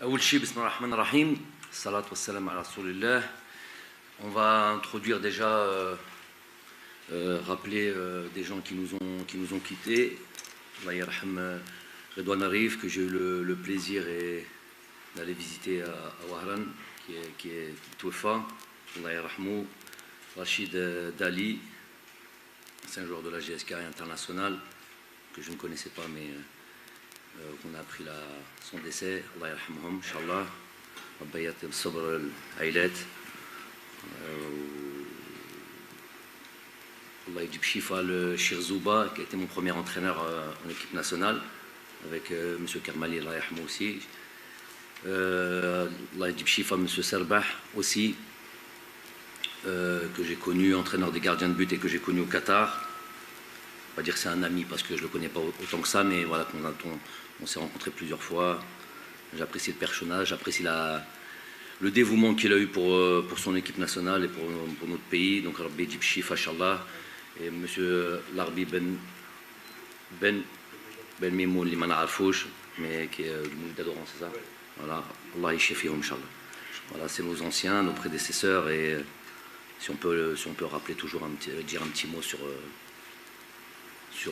أول شيء بسم الله الرحمن الرحيم الصلاة والسلام على رسول الله. On va introduire déjà, rappeler des gens qui nous ont quittés. Allah yarham Redouane Arif, que j'ai eu le plaisir d'aller visiter à Wahran, qui est Toufa. Allah yarhamou. Rachid Dali, c'est un joueur de la GSK international que je ne connaissais pas, mais qu'on a appris son décès. Allah yarhamhum, Inch'Allah. Rabbayat al-Sabr al-Ailat. Allah yajib shifa le Shirzouba, qui a été mon premier entraîneur en équipe nationale, avec M. Kermali, Allah yarhamou aussi. Allah yajib shifa M. Serbah aussi, que j'ai connu, entraîneur des gardiens de but et que j'ai connu au Qatar. On va dire que c'est un ami parce que je ne le connais pas autant que ça, mais voilà, on s'est rencontrés plusieurs fois. J'apprécie le personnage, j'apprécie le dévouement qu'il a eu pour son équipe nationale et pour notre pays. Donc, Rabbi Jib Shifa, Inch'Allah, et M. Larbi Ben Mimoun, Liman Arfouch, mais qui est du Moulid d'Adoran, c'est ça? Voilà, Allah Yishafihum, Inch'Allah. Voilà, c'est nos anciens, nos prédécesseurs, et si on peut rappeler toujours, dire un petit mot sur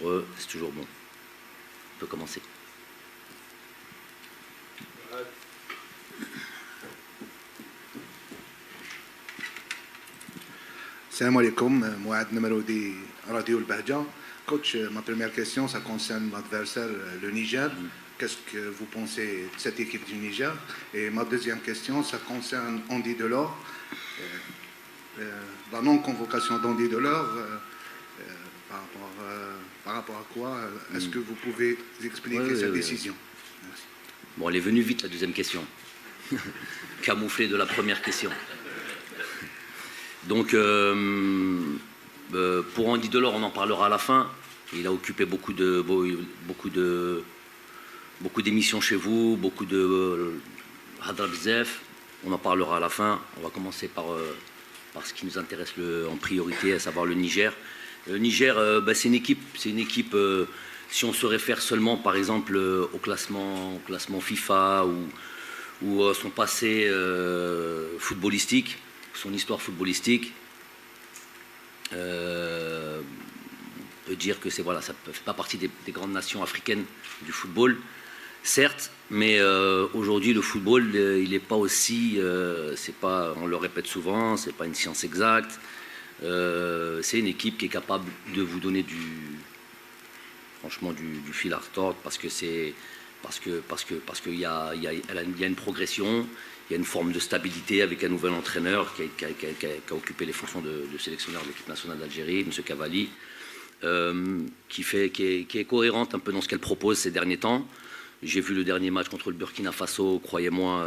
eux, c'est toujours bon. On peut commencer. Salam alaikum, Mouad Namaroudi, Radio El Bahja. Coach, ma première question, ça concerne l'adversaire, le Niger. Qu'est-ce que vous pensez de cette équipe du Niger? Et ma deuxième question, ça concerne Andy Delors. La non-convocation d'Andy Delors, par rapport à quoi est-ce que vous pouvez expliquer cette décision? Merci. Bon, elle est venue vite, la deuxième question. Camouflée de la première question. Donc, pour Andy Delors, on en parlera à la fin. Il a occupé beaucoup d'émissions chez vous, beaucoup de Hadra Bzef. On en parlera à la fin. On va commencer par ce qui nous intéresse en priorité, à savoir le Niger. Le Niger, c'est une équipe, si on se réfère seulement, par exemple, au classement FIFA ou son passé footballistique, son histoire footballistique, on peut dire que ça ne fait pas partie des grandes nations africaines du football, certes, mais aujourd'hui le football, il n'est pas aussi, on le répète souvent, c'est pas une science exacte. C'est une équipe qui est capable de vous donner franchement du fil à retordre, parce qu'il y a une progression. Il y a une forme de stabilité avec un nouvel entraîneur qui a occupé les fonctions de sélectionneur de l'équipe nationale d'Algérie, M. Cavalli, qui est cohérente un peu dans ce qu'elle propose ces derniers temps. J'ai vu le dernier match contre le Burkina Faso, croyez-moi,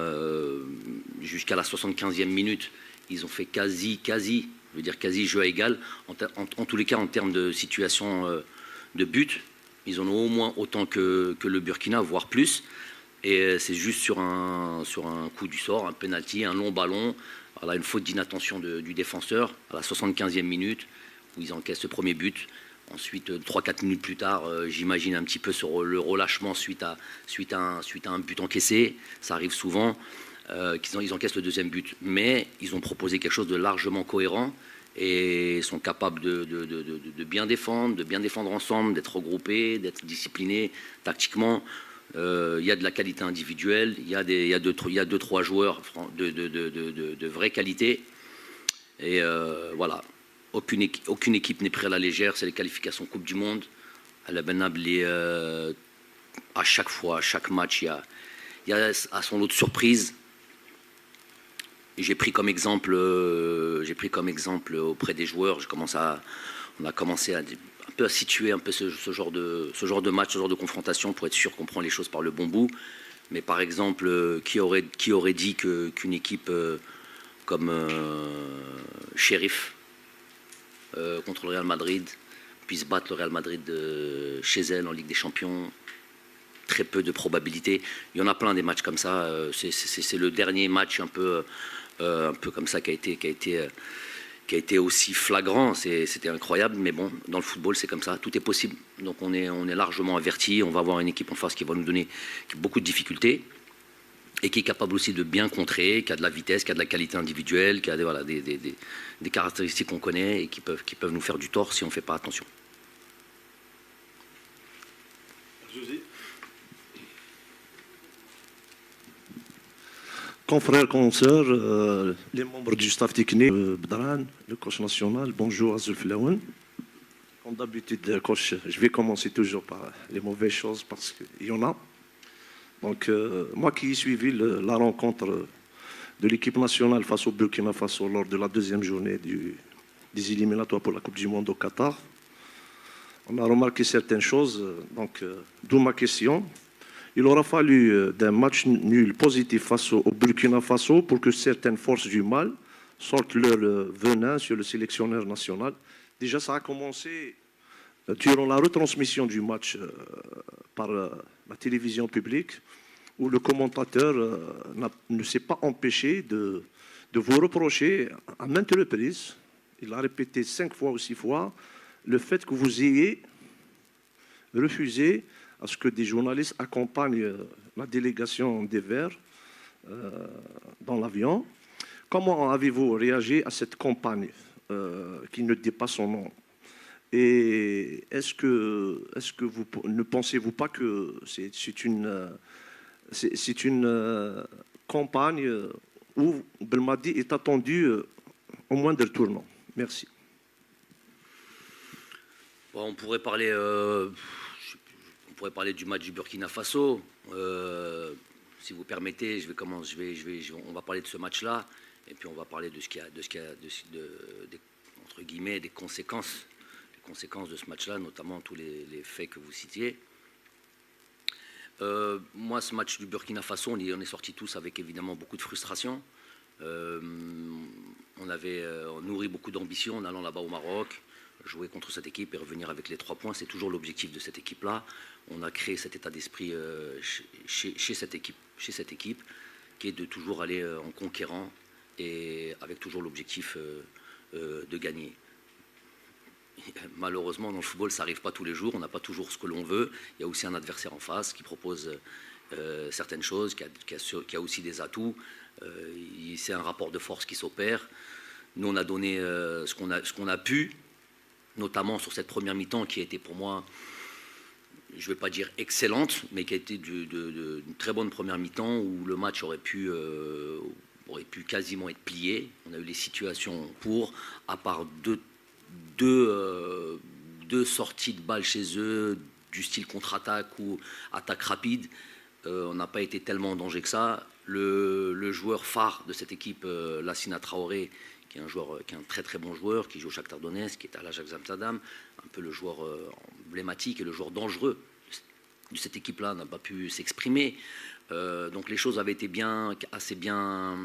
jusqu'à la 75e minute. Ils ont fait quasi jeu à égal, en tous les cas en termes de situation de but. Ils en ont au moins autant que le Burkina, voire plus. Et c'est juste sur un coup du sort, un penalty, un long ballon, voilà, une faute d'inattention du défenseur à la 75e minute, où ils encaissent le premier but. Ensuite, 3-4 minutes plus tard, j'imagine un petit peu sur le relâchement suite à un but encaissé. Ça arrive souvent qu'ils encaissent le deuxième but. Mais ils ont proposé quelque chose de largement cohérent et sont capables de bien défendre ensemble, d'être regroupés, d'être disciplinés tactiquement. Il y a de la qualité individuelle, il y a 2-3 joueurs de vraie qualité. Et voilà, aucune équipe n'est prise à la légère, c'est les qualifications Coupe du Monde. À la Benab, à chaque fois, à chaque match, il y a à son lot de surprises. J'ai pris comme exemple auprès des joueurs, on a commencé à situer un peu ce genre de match, ce genre de confrontation, pour être sûr qu'on prend les choses par le bon bout. Mais par exemple, qui aurait dit qu'une équipe comme Sheriff contre le Real Madrid puisse battre le Real Madrid chez elle en Ligue des Champions? Très peu de probabilités. Il y en a plein des matchs comme ça. C'est le dernier match un peu comme ça qui a été aussi flagrant. C'était incroyable, mais bon, dans le football, c'est comme ça, tout est possible. Donc on est largement averti. On va avoir une équipe en face qui va nous donner beaucoup de difficultés. et qui est capable aussi de bien contrer, qui a de la vitesse, qui a de la qualité individuelle, qui a voilà, des caractéristiques qu'on connaît et qui peuvent nous faire du tort si on ne fait pas attention. Confrères, consoeurs, les membres du staff technique, Bedran, le coach national, bonjour Azul Flaouen. Comme d'habitude, coach, je vais commencer toujours par les mauvaises choses parce qu'il y en a. Donc, moi qui ai suivi la rencontre de l'équipe nationale face au Burkina Faso lors de la deuxième journée des éliminatoires pour la Coupe du Monde au Qatar, on a remarqué certaines choses, donc d'où ma question. Il aura fallu d'un match nul positif face au Burkina Faso pour que certaines forces du mal sortent leur venin sur le sélectionneur national. Déjà, ça a commencé durant la retransmission du match par la télévision publique, où le commentateur ne s'est pas empêché de vous reprocher à maintes reprises, il a répété 5 fois ou 6 fois, le fait que vous ayez refusé à ce que des journalistes accompagnent la délégation des Verts dans l'avion. Comment avez-vous réagi à cette campagne qui ne dit pas son nom? Et est-ce que vous ne pensez-vous pas que c'est une campagne où Belmadi est attendu au moindre tournant? Merci. Bon, on pourrait parler du match du Burkina Faso. Si vous permettez, on va parler de ce match-là, et puis on va parler de ce qu'il y a, entre guillemets, des conséquences de ce match-là, notamment tous les faits que vous citiez. Moi, ce match du Burkina Faso, on est sortis tous avec évidemment beaucoup de frustration. On avait nourri beaucoup d'ambition en allant là-bas au Maroc, jouer contre cette équipe et revenir avec les 3 points. C'est toujours l'objectif de cette équipe-là. On a créé cet état d'esprit chez cette équipe, qui est de toujours aller en conquérant et avec toujours l'objectif de gagner. Malheureusement, dans le football, ça n'arrive pas tous les jours. On n'a pas toujours ce que l'on veut. Il y a aussi un adversaire en face qui propose certaines choses, qui a aussi des atouts. C'est un rapport de force qui s'opère. Nous, on a donné ce qu'on a pu, notamment sur cette première mi-temps qui a été pour moi, je ne vais pas dire excellente, mais qui a été d'une très bonne première mi-temps où le match aurait pu quasiment être plié. On a eu les situations pour, à part deux sorties de balles chez eux, du style contre-attaque ou attaque rapide. On n'a pas été tellement en danger que ça. Le joueur phare de cette équipe, Lassina Traoré, qui est un très très bon joueur, qui joue au Shakhtar Donetsk, qui est à l'Ajax Amsterdam, un peu le joueur emblématique et le joueur dangereux de cette équipe-là, n'a pas pu s'exprimer. Donc les choses avaient été assez bien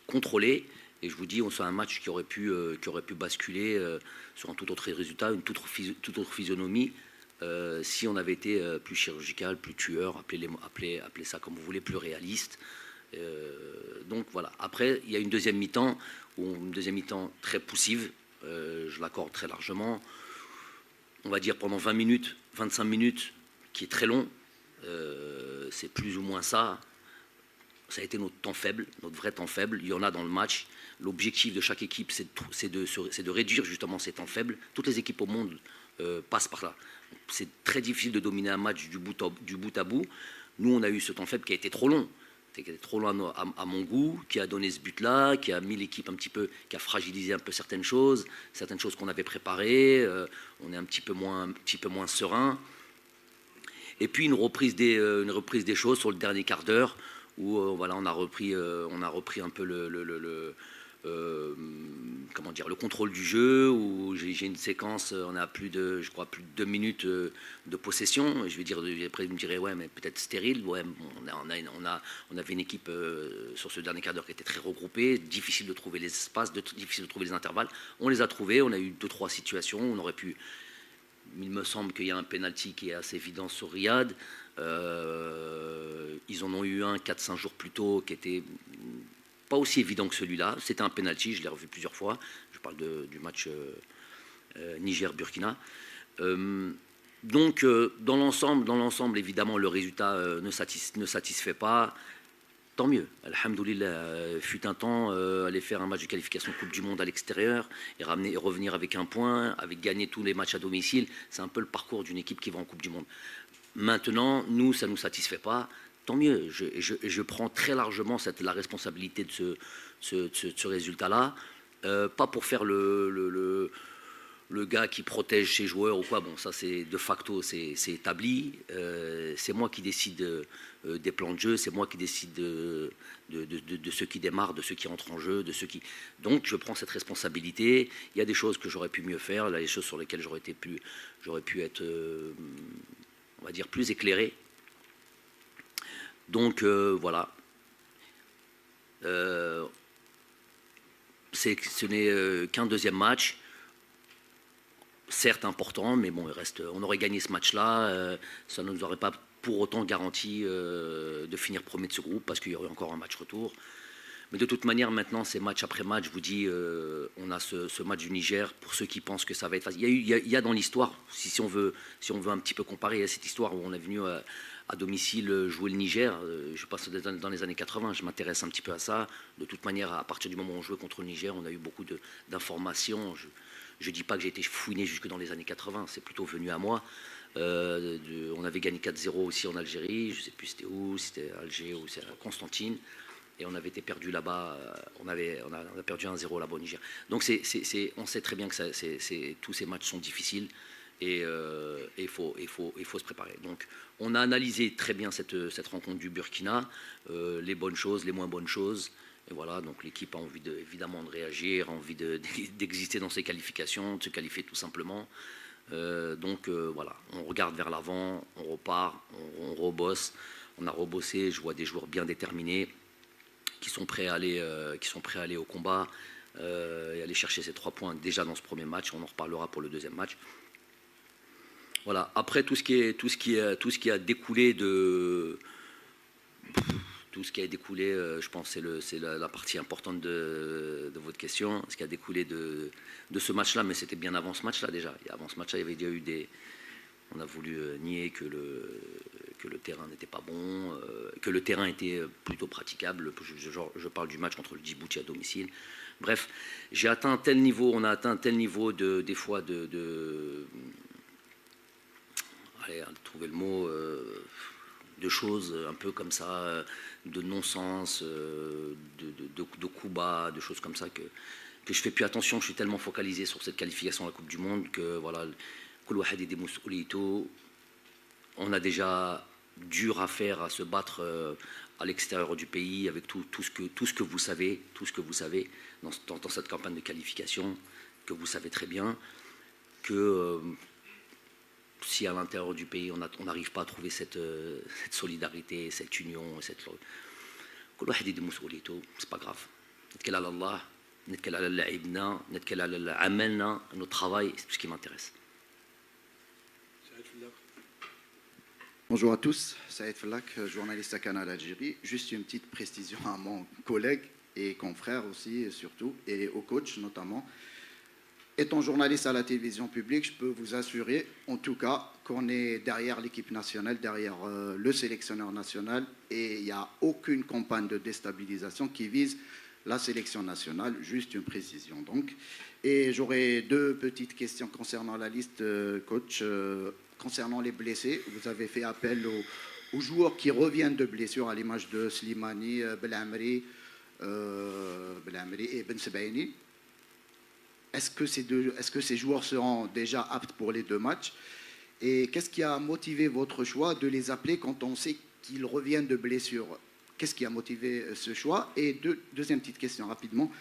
contrôlées. Et je vous dis, on sent un match qui aurait pu basculer sur un tout autre résultat, une toute autre physionomie, si on avait été plus chirurgical, plus tueur, appelez ça comme vous voulez, plus réaliste. Donc voilà. Après, il y a une deuxième mi-temps, très poussive, je l'accorde très largement. On va dire pendant 20 minutes, 25 minutes, qui est très long, c'est plus ou moins ça. Ça a été notre temps faible, notre vrai temps faible. Il y en a dans le match. L'objectif de chaque équipe, c'est de réduire justement ces temps faibles. Toutes les équipes au monde passent par là. C'est très difficile de dominer un match du bout à bout. Nous, on a eu ce temps faible qui a été trop long. Qui a été trop long à mon goût, qui a donné ce but-là, qui a mis l'équipe un petit peu, qui a fragilisé un peu certaines choses qu'on avait préparées. On est un petit peu moins serein. Et puis une reprise des choses sur le dernier quart d'heure, où voilà, on a repris un peu le contrôle du jeu, où j'ai une séquence, on a plus de 2 minutes de possession. Et je vais dire, après vous me direz, ouais, mais peut-être stérile. Ouais, on avait une équipe sur ce dernier quart d'heure qui était très regroupée, difficile de trouver les espaces, difficile de trouver les intervalles. On les a trouvés, on a eu 2-3 situations, on aurait pu. Il me semble qu'il y a un penalty qui est assez évident sur Riyad. Ils en ont eu un 4-5 jours plus tôt qui était pas aussi évident que celui-là. C'était un penalty, je l'ai revu plusieurs fois. Je parle du match Niger-Burkina. Donc, dans l'ensemble, évidemment, le résultat ne satisfait pas. Tant mieux, alhamdoulilah, fut un temps, aller faire un match de qualification Coupe du Monde à l'extérieur et revenir avec un point, avec gagner tous les matchs à domicile, c'est un peu le parcours d'une équipe qui va en Coupe du Monde. Maintenant, nous, ça ne nous satisfait pas, tant mieux, je prends très largement la responsabilité de ce résultat-là, pas pour faire le gars qui protège ses joueurs ou quoi, bon ça c'est de facto, c'est établi, c'est moi qui décide des plans de jeu, c'est moi qui décide de ceux qui démarrent, de ceux qui entrent en jeu, de ceux qui... Donc je prends cette responsabilité, il y a des choses que j'aurais pu mieux faire, là, les choses sur lesquelles j'aurais pu être, on va dire, plus éclairé. Donc voilà. Ce n'est qu'un deuxième match, certes important, mais bon, on aurait gagné ce match-là, ça ne nous aurait pas pour autant garanti de finir premier de ce groupe, parce qu'il y aurait encore un match retour. Mais de toute manière, maintenant, c'est match après match, je vous dis, on a ce match du Niger, pour ceux qui pensent que ça va être facile. Il y a dans l'histoire, si on veut un petit peu comparer à cette histoire où on est venu à domicile jouer le Niger, je passe dans les années 80, je m'intéresse un petit peu à ça. De toute manière, à partir du moment où on jouait contre le Niger, on a eu beaucoup d'informations. Je ne dis pas que j'ai été fouiné jusque dans les années 80, c'est plutôt venu à moi. On avait gagné 4-0 aussi en Algérie, je ne sais plus c'était où, c'était Alger ou c'est Constantine. Et on avait été perdu là-bas, on a perdu 1-0 là-bas au Niger. Donc on sait très bien que tous ces matchs sont difficiles et il faut se préparer. Donc on a analysé très bien cette rencontre du Burkina, les bonnes choses, les moins bonnes choses. Et voilà, donc l'équipe a envie évidemment de réagir, a envie d'exister dans ses qualifications, de se qualifier tout simplement. Donc voilà, on regarde vers l'avant, on repart, on rebosse. On a rebossé, je vois des joueurs bien déterminés qui sont prêts à aller au combat et aller chercher ces 3 points déjà dans ce premier match. On en reparlera pour le deuxième match. Voilà. Après tout ce qui a découlé de tout ce qui a découlé, je pense, c'est la partie importante de votre question. Ce qui a découlé de ce match-là, mais c'était bien avant ce match-là déjà. Et avant ce match-là, il y avait déjà eu on a voulu nier que le terrain n'était pas bon, que le terrain était plutôt praticable. Je parle du match contre le Djibouti à domicile. Bref, on a atteint un tel niveau des fois allez, trouver le mot, de choses un peu comme ça, de non-sens, de coups bas, de choses comme ça que je fais plus attention. Je suis tellement focalisé sur cette qualification à la Coupe du Monde que voilà. On a déjà dur à faire, à se battre à l'extérieur du pays avec tout ce que vous savez dans cette campagne de qualification, que vous savez très bien que si à l'intérieur du pays on n'arrive pas à trouver cette solidarité, cette union, c'est pas grave. Notre travail, c'est tout ce qui m'intéresse. Bonjour à tous, Saïd Fellak, journaliste à Canal Algérie. Juste une petite précision à mon collègue et confrère aussi, et surtout, et au coach notamment. Étant journaliste à la télévision publique, je peux vous assurer, en tout cas, qu'on est derrière l'équipe nationale, derrière le sélectionneur national, et il n'y a aucune campagne de déstabilisation qui vise la sélection nationale. Juste une précision, donc. Et j'aurais 2 petites questions concernant la liste, coach. Concernant les blessés, vous avez fait appel aux joueurs qui reviennent de blessures, à l'image de Slimani, Belamri et Ben Sebaini. Est-ce que ces joueurs seront déjà aptes pour les 2 matchs? Et qu'est-ce qui a motivé votre choix de les appeler quand on sait qu'ils reviennent de blessures? Qu'est-ce qui a motivé ce choix? Et deuxième petite question rapidement,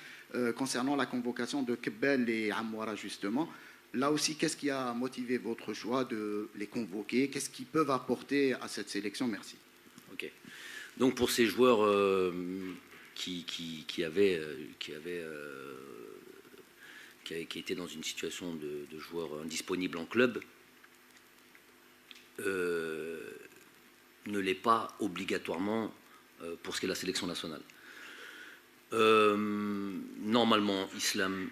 concernant la convocation de Kebel et Amouara justement. Là aussi, qu'est-ce qui a motivé votre choix de les convoquer? Qu'est-ce qu'ils peuvent apporter à cette sélection? Merci. Ok. Donc pour ces joueurs qui étaient dans une situation de joueurs indisponibles en club, ne l'est pas obligatoirement pour ce qui est de la sélection nationale. Normalement, Islam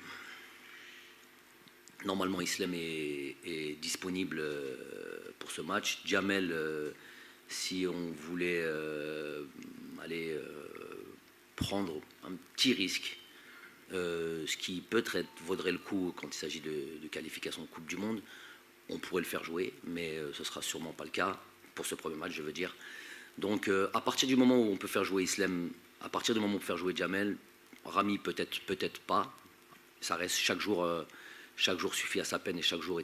est disponible pour ce match. Jamel si on voulait aller prendre un petit risque, ce qui peut-être vaudrait le coup quand il s'agit de qualification de Coupe du Monde, on pourrait le faire jouer, mais ce ne sera sûrement pas le cas pour ce premier match, je veux dire. Donc à partir du moment où on peut faire jouer Islem, à partir du moment où on peut faire jouer Jamel, Rami peut-être pas. Ça reste chaque jour suffit à sa peine et chaque jour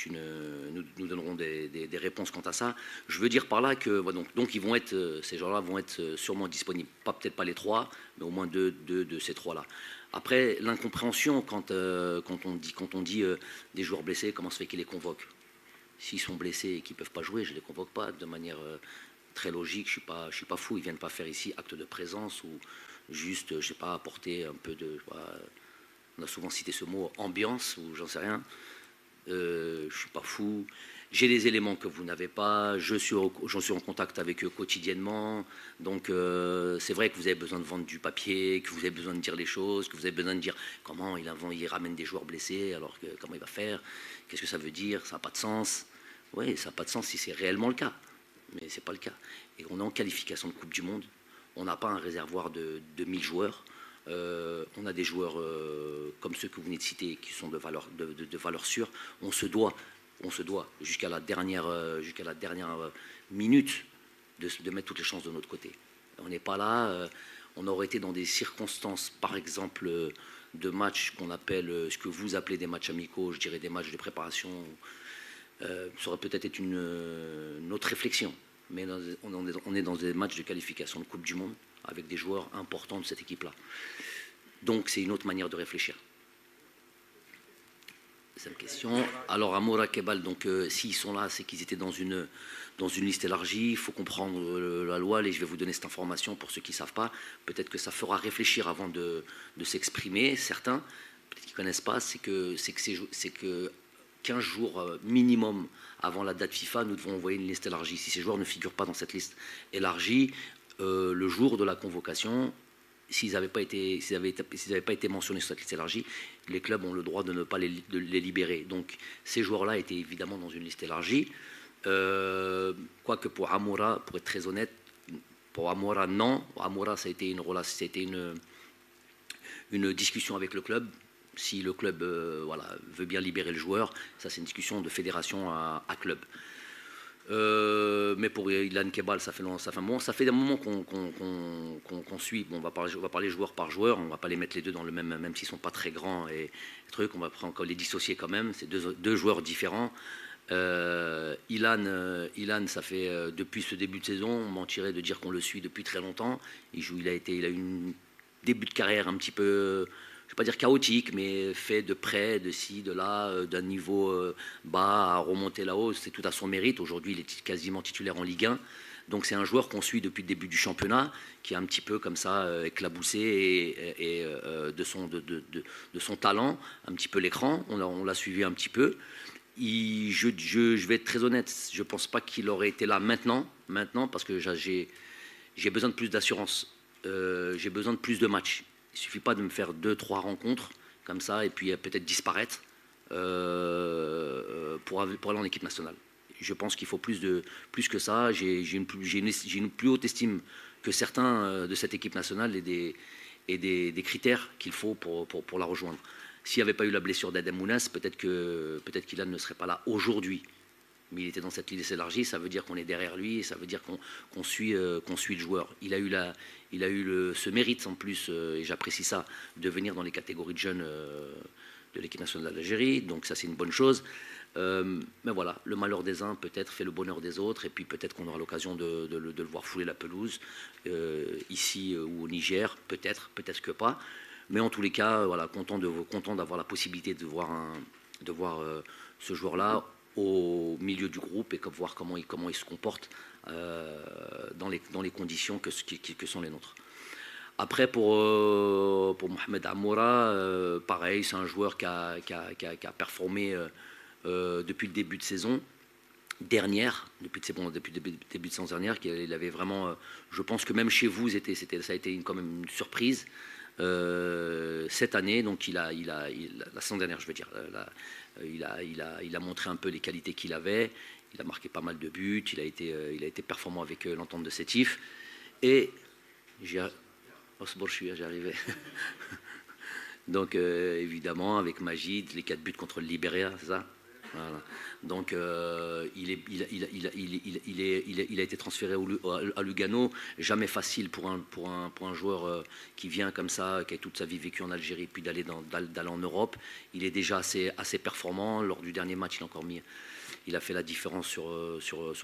nous donnerons des réponses quant à ça. Je veux dire par là que donc ils vont être, ces gens-là vont être sûrement disponibles. Peut-être pas les trois, mais au moins deux de ces trois-là. Après, l'incompréhension quand on dit des joueurs blessés, comment se fait qu'ils les convoquent? S'ils sont blessés et qu'ils ne peuvent pas jouer, je ne les convoque pas de manière très logique. Je ne suis pas fou. Ils ne viennent pas faire ici acte de présence ou juste, je sais pas, apporter un peu de... On a souvent cité ce mot, ambiance, ou j'en sais rien. Je ne suis pas fou. J'ai des éléments que vous n'avez pas. J'en suis en contact avec eux quotidiennement. Donc, c'est vrai que vous avez besoin de vendre du papier, que vous avez besoin de dire les choses, que vous avez besoin de dire comment il ramène des joueurs blessés, alors que comment il va faire, qu'est-ce que ça veut dire, ça n'a pas de sens. Oui, ça n'a pas de sens si c'est réellement le cas. Mais ce n'est pas le cas. Et on est en qualification de Coupe du Monde. On n'a pas un réservoir de 1000 joueurs. On a des joueurs comme ceux que vous venez de citer qui sont de valeur sûre. On se doit jusqu'à la dernière minute de mettre toutes les chances de notre côté. On n'est pas là. On aurait été dans des circonstances, par exemple, de matchs qu'on appelle, ce que vous appelez des matchs amicaux, je dirais des matchs de préparation. Ça aurait peut-être été une autre réflexion. Mais on est dans des matchs de qualification de Coupe du Monde avec des joueurs importants de cette équipe-là. Donc c'est une autre manière de réfléchir. Deuxième question. Alors Amoura Kebal, donc s'ils sont là, c'est qu'ils étaient dans une liste élargie. Il faut comprendre la loi. Et je vais vous donner cette information pour ceux qui ne savent pas. Peut-être que ça fera réfléchir avant de s'exprimer. Certains, peut-être qu'ils ne connaissent pas, c'est que 15 jours minimum avant la date FIFA, nous devons envoyer une liste élargie. Si ces joueurs ne figurent pas dans cette liste élargie, le jour de la convocation, s'ils n'avaient pas été mentionnés sur cette liste élargie, les clubs ont le droit de ne pas les libérer. Donc ces joueurs-là étaient évidemment dans une liste élargie. Quoique pour Amoura, pour être très honnête, pour Amoura, non. Pour Amoura, ça a été une discussion avec le club. Si le club veut bien libérer le joueur, ça c'est une discussion de fédération à club. Mais pour Ilan Kebal, ça fait un moment. Ça fait des moments qu'on suit. Bon, on va parler joueur par joueur. On ne va pas les mettre les deux dans le même s'ils ne sont pas très grands et trucs. On va encore les dissocier quand même. C'est deux joueurs différents. Ilan, ça fait depuis ce début de saison, on mentirait de dire qu'on le suit depuis très longtemps. Il a eu un début de carrière un petit peu, je ne vais pas dire chaotique, mais fait de près, de ci, de là, d'un niveau bas à remonter là-haut. C'est tout à son mérite. Aujourd'hui, il est quasiment titulaire en Ligue 1. Donc c'est un joueur qu'on suit depuis le début du championnat, qui est un petit peu comme ça éclaboussé de son talent, un petit peu l'écran. On l'a suivi un petit peu. Je vais être très honnête, je ne pense pas qu'il aurait été là maintenant parce que j'ai besoin de plus d'assurance, j'ai besoin de plus de matchs. Il ne suffit pas de me faire 2-3 rencontres comme ça et puis peut-être disparaître pour aller en équipe nationale. Je pense qu'il faut plus que ça. J'ai une plus haute estime que certains de cette équipe nationale et des critères qu'il faut pour la rejoindre. S'il n'y avait pas eu la blessure d'Adem Mounas, peut-être qu'Ilan ne serait pas là aujourd'hui. Mais il était dans cette liste élargie, ça veut dire qu'on est derrière lui, et ça veut dire qu'on suit le joueur. Il a eu ce mérite en plus, et j'apprécie ça, de venir dans les catégories de jeunes de l'équipe nationale d'Algérie, donc ça c'est une bonne chose. Mais voilà, le malheur des uns peut-être fait le bonheur des autres, et puis peut-être qu'on aura l'occasion de le voir fouler la pelouse, ici ou au Niger, peut-être que pas. Mais en tous les cas, voilà, content d'avoir la possibilité de voir ce joueur-là au milieu du groupe et voir comment il se comporte dans les conditions que sont les nôtres. Après, pour Mohamed Amoura, pareil, c'est un joueur qui a performé depuis le début de saison dernière, depuis le début de saison dernière, qu'il avait vraiment, je pense que même chez vous, ça a été quand même une surprise. Cette année, donc la saison dernière, je veux dire, il a montré un peu les qualités qu'il avait. Il a marqué pas mal de buts, il a été performant avec l'entente de Sétif. Et j'y arrivé. Donc évidemment, avec Magid, les 4 buts contre le Libéria, c'est ça. Voilà. Donc il a été transféré à Lugano. Jamais facile pour un joueur qui vient comme ça, qui a toute sa vie vécue en Algérie, puis d'aller en Europe. Il est déjà assez performant. Lors du dernier match, il a fait la différence sur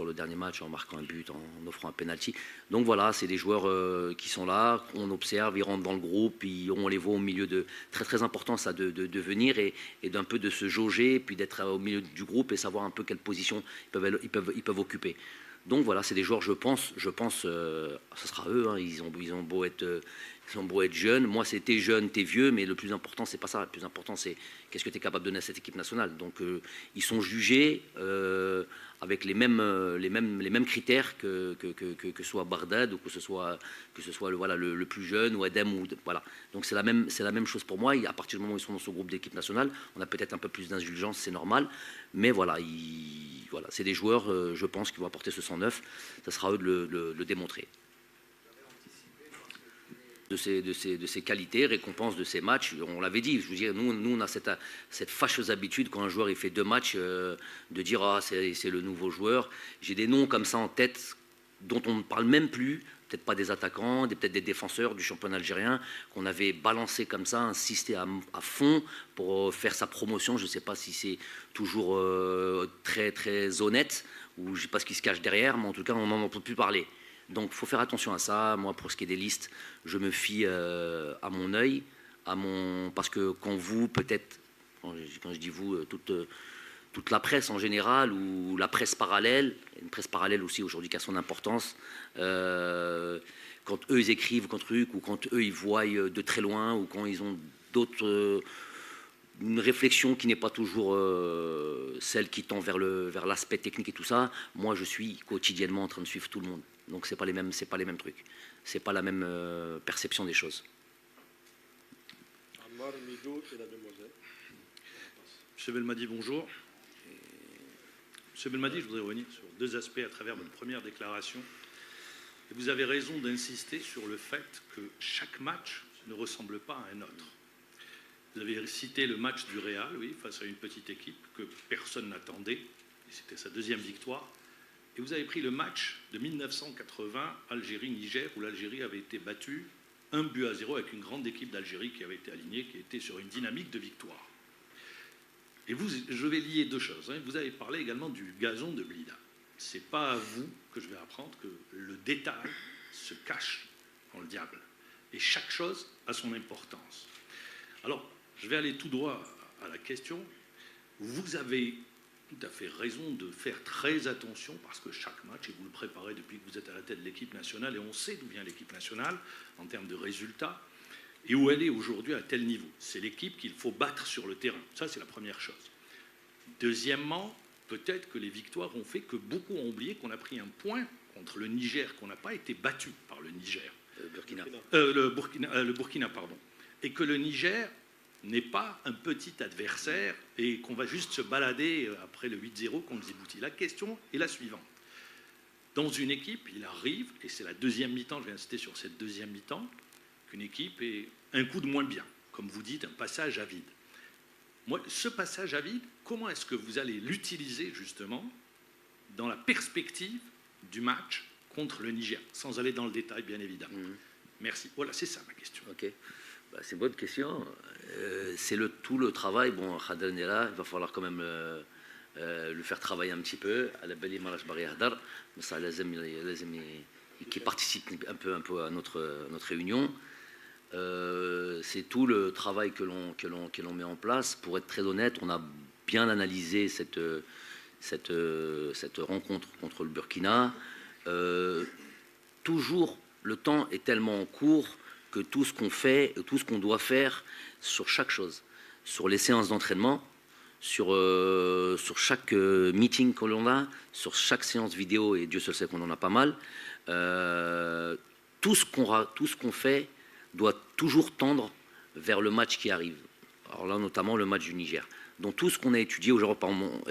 le dernier match en marquant un but, en offrant un penalty. Donc voilà, c'est des joueurs qui sont là, on observe, ils rentrent dans le groupe, on les voit au milieu de... Très très important ça de venir et d'un peu de se jauger, puis d'être au milieu du groupe et savoir un peu quelle position ils peuvent occuper. Donc voilà, c'est des joueurs, je pense, ce sera eux, hein, ils ont beau être jeunes. Moi, c'est t'es jeune, t'es vieux, mais le plus important, c'est pas ça. Le plus important, c'est qu'est-ce que tu es capable de donner à cette équipe nationale. Donc, ils sont jugés avec les mêmes critères que soit Bardad ou que ce soit le plus jeune ou Adem. Voilà. Donc, c'est la même chose pour moi. Et à partir du moment où ils sont dans ce groupe d'équipe nationale, on a peut-être un peu plus d'indulgence, c'est normal. Mais voilà, c'est des joueurs, je pense, qui vont apporter ce 109. Ça sera à eux de le démontrer. De ses qualités, récompense de ses matchs. On l'avait dit, je veux dire, nous on a cette fâcheuse habitude quand un joueur il fait 2 matchs de dire ah c'est le nouveau joueur. J'ai des noms comme ça en tête dont on ne parle même plus, peut-être pas des attaquants, peut-être des défenseurs du championnat algérien qu'on avait balancé comme ça, insisté à fond pour faire sa promotion. Je ne sais pas si c'est toujours très très honnête ou je ne sais pas ce qui se cache derrière, mais en tout cas on n'en peut plus parler. Donc il faut faire attention à ça. Moi, pour ce qui est des listes, je me fie à mon œil, parce que quand vous, peut-être, quand je dis vous, toute la presse en général, ou la presse parallèle, une presse parallèle aussi aujourd'hui qui a son importance, quand eux ils écrivent contre truc, ou quand eux ils voient de très loin, ou quand ils ont d'autres... une réflexion qui n'est pas toujours celle qui tend vers l'aspect technique et tout ça. Moi, je suis quotidiennement en train de suivre tout le monde. Donc, c'est pas les mêmes trucs. C'est pas la même perception des choses. Ammar Midou et la demoiselle. Monsieur Belmadi, bonjour. Monsieur Belmadi, je voudrais revenir sur 2 aspects à travers votre première déclaration. Et vous avez raison d'insister sur le fait que chaque match ne ressemble pas à un autre. Vous avez cité le match du Real, oui, face à une petite équipe que personne n'attendait. Et c'était sa 2e victoire. Et vous avez pris le match de 1980, Algérie-Niger, où l'Algérie avait été battue 1-0 avec une grande équipe d'Algérie qui avait été alignée, qui était sur une dynamique de victoire. Et je vais lier 2 choses. Hein. Vous avez parlé également du gazon de Blida. Ce n'est pas à vous que je vais apprendre que le détail se cache dans le diable. Et chaque chose a son importance. Alors, je vais aller tout droit à la question. Vous avez tout à fait raison de faire très attention parce que chaque match, et vous le préparez depuis que vous êtes à la tête de l'équipe nationale, et on sait d'où vient l'équipe nationale en termes de résultats, et où elle est aujourd'hui à tel niveau. C'est l'équipe qu'il faut battre sur le terrain. Ça, c'est la première chose. Deuxièmement, peut-être que les victoires ont fait que beaucoup ont oublié qu'on a pris un point contre le Niger, qu'on n'a pas été battu par le Niger. Le Burkina, pardon. Et que le Niger n'est pas un petit adversaire et qu'on va juste se balader après le 8-0 contre Djibouti. La question est la suivante. Dans une équipe, il arrive, et c'est la 2e mi-temps, je vais insister sur cette 2e mi-temps, qu'une équipe ait un coup de moins bien, comme vous dites, un passage à vide. Moi, ce passage à vide, comment est-ce que vous allez l'utiliser justement dans la perspective du match contre le Niger, sans aller dans le détail, bien évidemment. Merci. Voilà, c'est ça ma question. Ok. Bah, c'est une bonne question. C'est tout le travail. Bon, Khadan est là, il va falloir quand même le faire travailler un petit peu. Qui participe un peu à notre réunion. C'est tout le travail que l'on met en place. Pour être très honnête, on a bien analysé cette rencontre contre le Burkina. Toujours, le temps est tellement court que tout ce qu'on fait, tout ce qu'on doit faire sur chaque chose, sur les séances d'entraînement, sur chaque meeting que l'on a, sur chaque séance vidéo, et Dieu seul sait qu'on en a pas mal, tout ce qu'on fait doit toujours tendre vers le match qui arrive. Alors là, notamment le match du Niger. Donc tout ce qu'on a étudié aujourd'hui,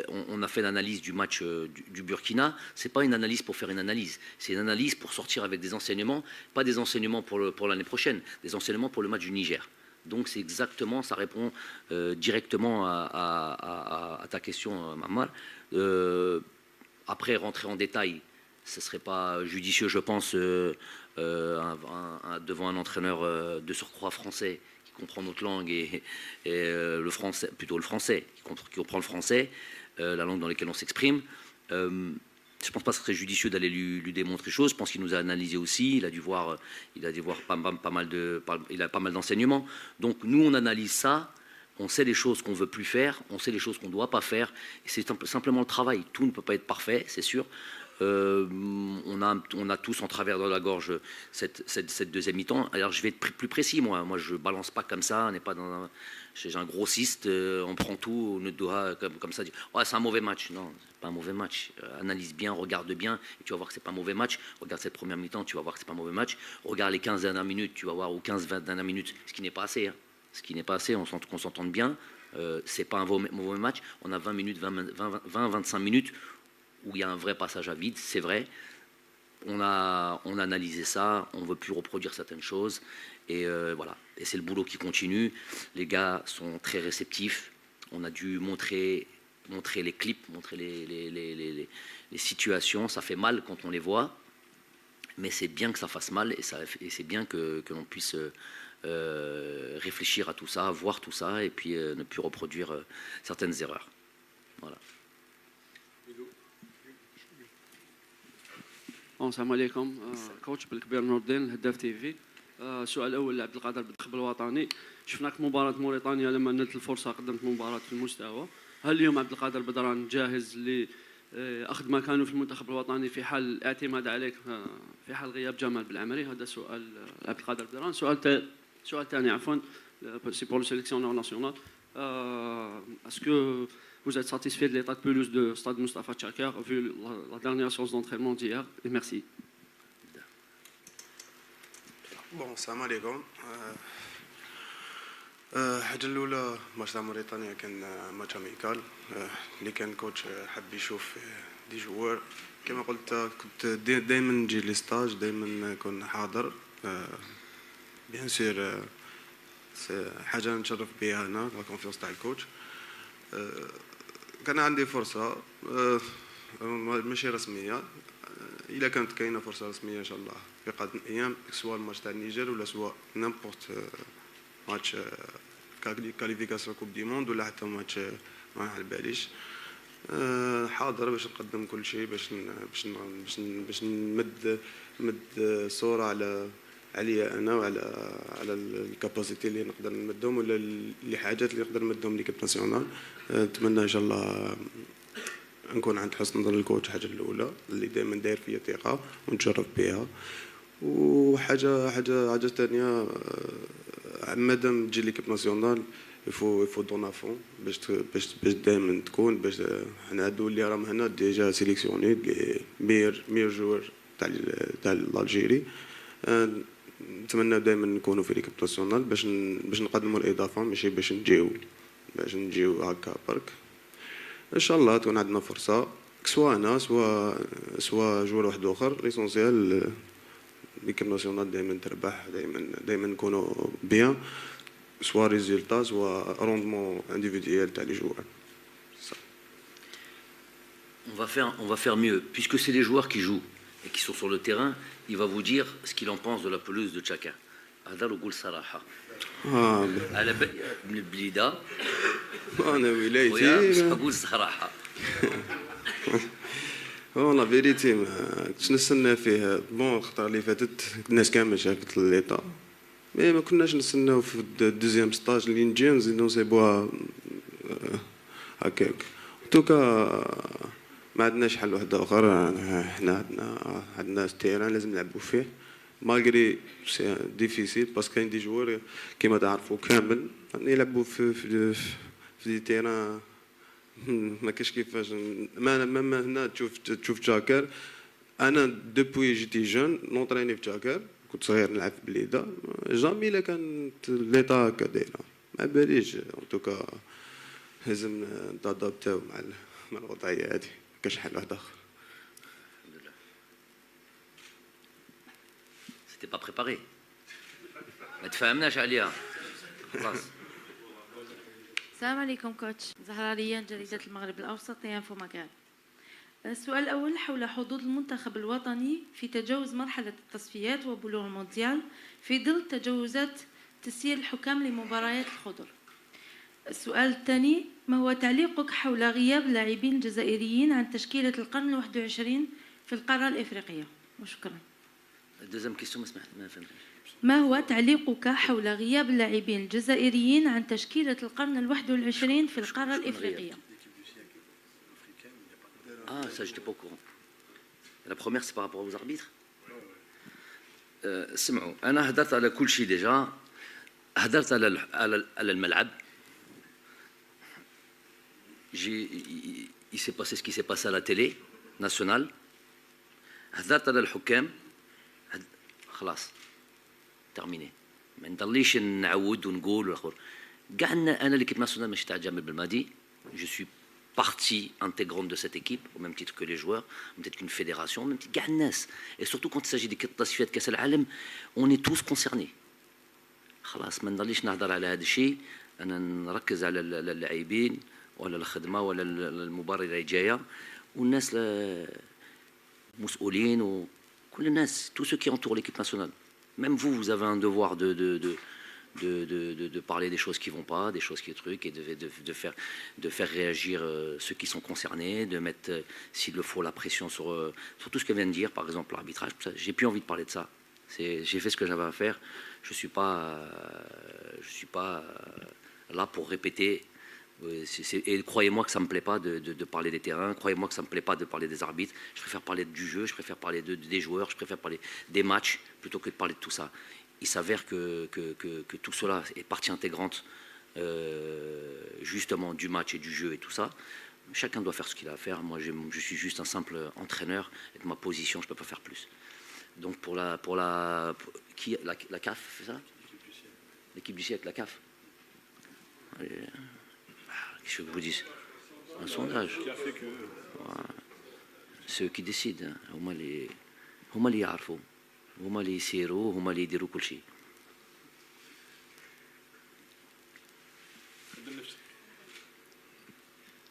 on a fait l'analyse du match du Burkina, c'est pas une analyse pour faire une analyse, c'est une analyse pour sortir avec des enseignements, pas des enseignements pour l'année prochaine, des enseignements pour le match du Niger. Donc c'est exactement, ça répond directement à ta question, Mammar. Après, rentrer en détail, ce ne serait pas judicieux, je pense, devant un entraîneur de surcroît français qui comprend notre langue et le français, plutôt le français, qui comprend le français, la langue dans laquelle on s'exprime. Je ne pense pas que ce serait judicieux d'aller lui démontrer des choses. Je pense qu'il nous a analysé aussi. Il a dû voir pas mal d'enseignements. Donc nous, on analyse ça. On sait les choses qu'on ne veut plus faire. On sait les choses qu'on ne doit pas faire. Et c'est simplement le travail. Tout ne peut pas être parfait, c'est sûr. On a tous en travers de la gorge cette deuxième mi-temps. Alors je vais être plus précis, moi je balance pas comme ça, on n'est pas dans chez un grossiste, on prend tout, on doit comme ça dire ouais, c'est un mauvais match. Non, c'est pas un mauvais match. Analyse bien, regarde bien, et tu vas voir que c'est pas un mauvais match. Regarde cette première mi-temps, tu vas voir que c'est pas un mauvais match. Regarde les 15 dernières minutes, tu vas voir, ou 15-20 dernières minutes, ce qui n'est pas assez. Hein. Ce qui n'est pas assez, qu'on s'entende bien. C'est pas un mauvais match. On a 20 minutes, 20-25 minutes où il y a un vrai passage à vide, c'est vrai. On a analysé ça, on ne veut plus reproduire certaines choses. Et voilà. Et c'est le boulot qui continue. Les gars sont très réceptifs. On a dû montrer les clips, montrer les situations. Ça fait mal quand on les voit. Mais c'est bien que ça fasse mal et c'est bien que l'on puisse réfléchir à tout ça, voir tout ça et puis ne plus reproduire certaines erreurs. Voilà. السلام عليكم كوتش بالكبير نور الدين الهداف تي في السؤال الاول لعبد القادر بالدخل الوطني شفناك مباراه موريتانيا لما نلت الفرصه قدمت مباراه في المستوى هل اليوم عبد القادر بدران جاهز لاخذ مكانه في المنتخب الوطني في حال الاعتماد عليك في حال غياب جمال بالعمري هذا سؤال عبد القادر بدران سؤال ثاني عفوا سي بور لو سيليكسيونور ناسيونال est-ce que vous êtes satisfait de l'état de pelouse de Stade Moustapha Tchakar vu la dernière séance d'entraînement d'hier et merci. Bon, السلام عليكم. الحاجة الأولى ماتش تاع موريتانيا كان ماتش أميكال اللي كان كوتش حب يشوف دي جوار كما قلت كنت دائما نجي لي ستاج دائما نكون حاضر بيان سور حاجة نتشرف بها أنا لا كونفيونس تاع الكوتش كان عندي فرصة ماشي رسمية إلا كانت كاينة فرصة رسمية إن شاء الله في قادم الأيام سواء الماتش تاع النيجر ولا سواء نيمبورت ماتش كاليفيكاسيون كوب دي موند ولا حتى ماتش ما على باليش حاضر باش نقدم كل شيء باش نمد صورة عليا انا على الكاباسيتي اللي نقدر نمدهم ولا اللي حاجات اللي نقدر نمدهم ليكيب ناسيونال. نتمنى ان شاء الله نكون عند حسن ظن الكوتش حاجه الاولى اللي دائما داير فيا ثقه ونتشرف بها. وحاجه ثانيه مادام تجي ليكيب ناسيونال يفو دون افون باش دائما تكون باش حنا هادو اللي راهم هنا ديجا سيليكسيوني مير جوور تاع الجيري. نتمنى دائما نكونوا في ليكيب ناسيونال باش نقدموا الاضافه ماشي باش نجيو هكا برك. ان شاء الله تكون عندنا فرصه سواء انا سواء جوار واحد اخر ليسونسيال ليكيب ناسيونال دائما تربح دائما نكونوا بيان سواء ريزولتا سواء روندمون انديفيديوال تاع لي جوار. On va faire mieux puisque c'est les joueurs qui jouent et qui sont sur le terrain. Il va vous dire ce qu'il en pense de la pelouse de Tchaka. هذا لو قول صراحة. على من البليدة. أنا ولايتي. أقول صراحة. لا فيريتي ما كنتش نستنى فيه بون الخطرة اللي فاتت الناس كامل شافت ليطا. ما كناش نستناو في الدوزيام ستاج اللي نجي نزيدو نصيبوها هكاك. توكا ما عندناش حل واحد اخر. حنا عندنا ستيران لازم نلعبوا فيه مالغري سي ديفيسيل باسكو كاين دي جوار كيما تعرفوا كامل يلعبوا في دي تيران ما كاش كيفاش. ما هنا تشوف جاكر. انا دوبوي جيتي جون نونطريني في جاكر كنت صغير نلعب في بليده جامي الا كانت ليطا هكا دايره ما باليش ان توكا لازم نتادابتاو مع الوضعيه هذه كاش حل واحد اخر. C'était pas préparé. ما تفهمناش عليها. خلاص. السلام عليكم كوتش. زهرة ريان، جريدة المغرب الأوسط، يانفو مكان. السؤال الأول حول حظوظ المنتخب الوطني في تجاوز مرحلة التصفيات وبلوغ المونديال في ظل تجاوزات تسيير الحكام لمباريات الخضر. السؤال الثاني، ما هو تعليقك حول غياب اللاعبين الجزائريين عن تشكيلة القرن ال21 في القارة الإفريقية؟ وشكرا. Deuxième question, ما سمعت ما فهمتش. ما هو تعليقك حول غياب اللاعبين الجزائريين عن تشكيلة القرن ال21 في القارة الإفريقية؟ Ah, ça, je n'étais pas au courant. La première, c'est par rapport aux arbitres. سمعوا، أنا هدرت على كل شيء ديجا. هدرت على الملعب. Il s'est passé ce qui s'est passé à la télé nationale. هدرت على الحكام. خلاص. terminé. ما نضليش نعود ونقول والآخر. كاع أنا l'équipe nationale ماشي تاع جمال بالماضي. Je suis partie intégrante de cette équipe, au même titre que les joueurs, peut-être qu'une fédération, même titre كاع الناس. Et surtout quand il s'agit des تصفيات كأس العالم, on est tous concernés. خلاص ما نضليش نهضر على هذا الشيء. أنا نركز على اللاعبين ولا الخدمة ولا المباراة اللي جاية والناس مسؤولين وكل الناس, tous ceux qui entourent l'équipe nationale. Même vous, vous avez un devoir de parler des choses qui ne vont pas, des choses qui truquent, et de faire réagir ceux qui sont concernés, de mettre, s'il le faut, la pression sur tout ce qu'elle vient de dire, par exemple l'arbitrage. J'ai plus envie de parler de ça. J'ai fait ce que j'avais à faire. Je suis pas là pour répéter. Et croyez-moi que ça ne me plaît pas de parler des terrains, croyez-moi que ça ne me plaît pas de parler des arbitres. Je préfère parler du jeu, je préfère parler des joueurs, je préfère parler des matchs plutôt que de parler de tout ça. Il s'avère que tout cela est partie intégrante justement du match et du jeu et tout ça. Chacun doit faire ce qu'il a à faire. Moi, je suis juste un simple entraîneur. Et de ma position, je ne peux pas faire plus. Donc la CAF fait ça? L'équipe du siècle, la CAF. Qu'est-ce que je vous dis? Un sondage. C'est eux qui décident. هما اللي يعرفوا. هما اللي يسيروا. هما اللي يديروا كل شيء.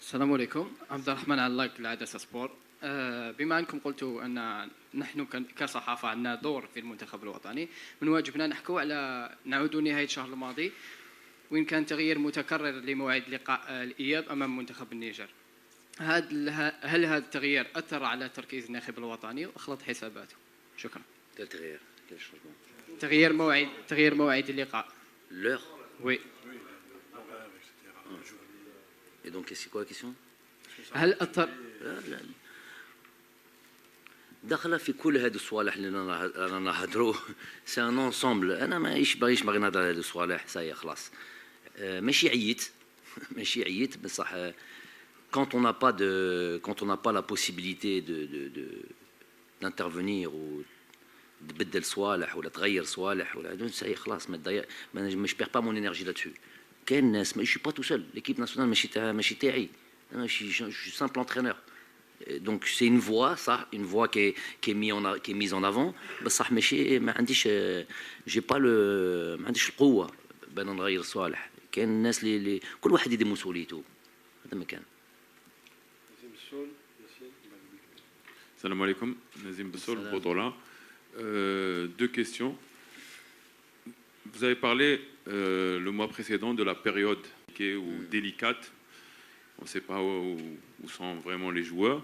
السلام عليكم. عبد الرحمن علاق العدسة سبور. بما أنكم قلتوا أن نحن كصحافة عندنا دور في المنتخب الوطني، من واجبنا نحكوا على نعود نهاية الشهر الماضي وين كان تغيير متكرر لموعد لقاء الإياب أمام منتخب النيجر. هل هذا التغيير أثر على تركيز الناخب الوطني وأخلط حساباته؟ شكرا. تغيير موعد اللقاء. L'heure. Oui. Et donc c'est quoi la question? هل أثر؟ داخله في كل هذه الصوالح اللي انا نهضروا. سي ان انسامبل. انا ماهيش باغي نهضر على هذه الصوالح. ساي خلاص. ماشي عييت بصح quand on n'a pas la possibilité d'intervenir ou تبدل صوالح ولا تغير صوالح ولا ساي خلاص ما je perds pas mon énergie là-dessus. كاين ناس je suis pas tout seul. l'équipe nationale ماشي تاعي. انا je suis simple entraîneur. Donc c'est une voix, ça, une voix qui est mise en avant. بصح ماشي ما عنديش j'ai pas ما عنديش القوة بان نغير الصوالح. كاين الناس اللي كل واحد يدير مسؤوليته. هذا ما كان. Salam alaikum, Nazim Bessoul, Bodola. Deux questions. Vous avez parlé le mois précédent de la période qui est délicate. On ne sait pas où sont vraiment les joueurs.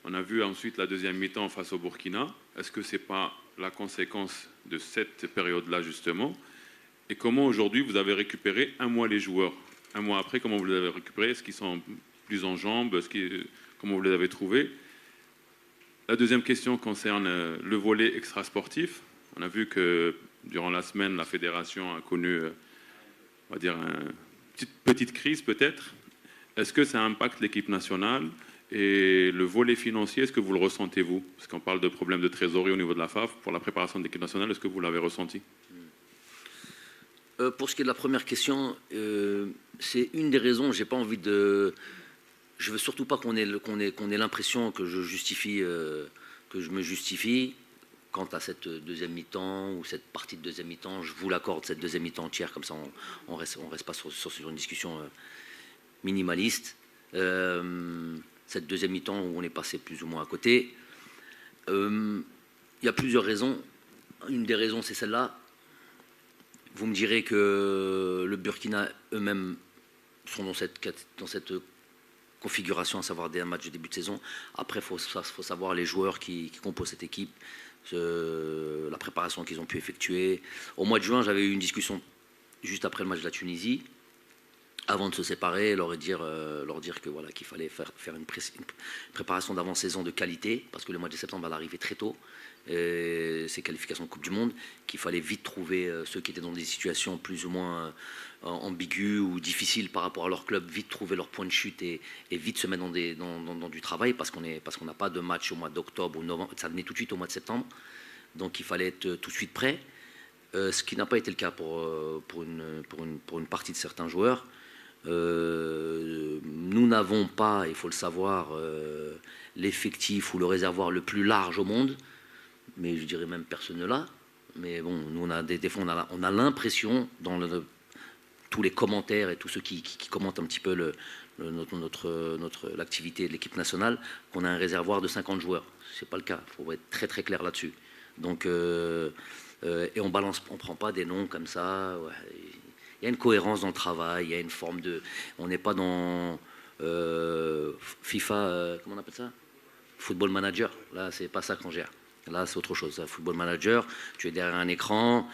On a vu ensuite la deuxième mi-temps face au Burkina. Est-ce que ce n'est pas la conséquence de cette période-là, justement? Et comment aujourd'hui vous avez récupéré un mois les joueurs? Un mois après, comment vous les avez récupérés? Est-ce qu'ils sont plus en jambes? Comment vous les avez trouvés? La deuxième question concerne le volet extrasportif. On a vu que durant la semaine, la fédération a connu, on va dire, une petite crise peut-être. Est-ce que ça impacte l'équipe nationale? Et le volet financier, est-ce que vous le ressentez, vous? Parce qu'on parle de problèmes de trésorerie au niveau de la FAF. Pour la préparation de l'équipe nationale, est-ce que vous l'avez ressenti? Pour ce qui est de la première question, c'est une des raisons. J'ai pas envie de. Je veux surtout pas qu'on ait l'impression que je me justifie quant à cette deuxième mi-temps ou cette partie de deuxième mi-temps. Je vous l'accorde, cette deuxième mi-temps entière, comme ça on reste pas sur une discussion minimaliste. Cette deuxième mi-temps où on est passé plus ou moins à côté. Il y a plusieurs raisons. Une des raisons, c'est celle-là. Vous me direz que le Burkina eux-mêmes sont dans cette configuration, à savoir un match de début de saison. Après, il faut savoir les joueurs qui composent cette équipe, la préparation qu'ils ont pu effectuer. Au mois de juin, j'avais eu une discussion juste après le match de la Tunisie, avant de se séparer, leur dire que voilà, qu'il fallait faire une préparation d'avant-saison de qualité, parce que le mois de septembre va arriver très tôt. Ces qualifications de Coupe du Monde, qu'il fallait vite trouver ceux qui étaient dans des situations plus ou moins ambiguës ou difficiles par rapport à leur club, vite trouver leur point de chute et vite se mettre dans du travail, parce qu'on n'a pas de match au mois d'octobre ou novembre, ça venait tout de suite au mois de septembre, donc il fallait être tout de suite prêt, ce qui n'a pas été le cas pour une partie de certains joueurs. Nous n'avons pas, il faut le savoir, l'effectif ou le réservoir le plus large au monde, mais je dirais même personne ne l'a. Mais bon, nous on a des fois on a l'impression dans tous les commentaires et tous ceux qui commentent un petit peu l'activité de l'équipe nationale, qu'on a un réservoir de 50 joueurs. C'est pas le cas. Il faut être très très clair là-dessus. Donc et on prend pas des noms comme ça. Ouais. Il y a une cohérence dans le travail. Il y a une forme de. On n'est pas dans FIFA. Comment on appelle ça? Football Manager. Là, c'est pas ça qu'on gère. Là, c'est autre chose. Football Manager, tu es derrière un écran,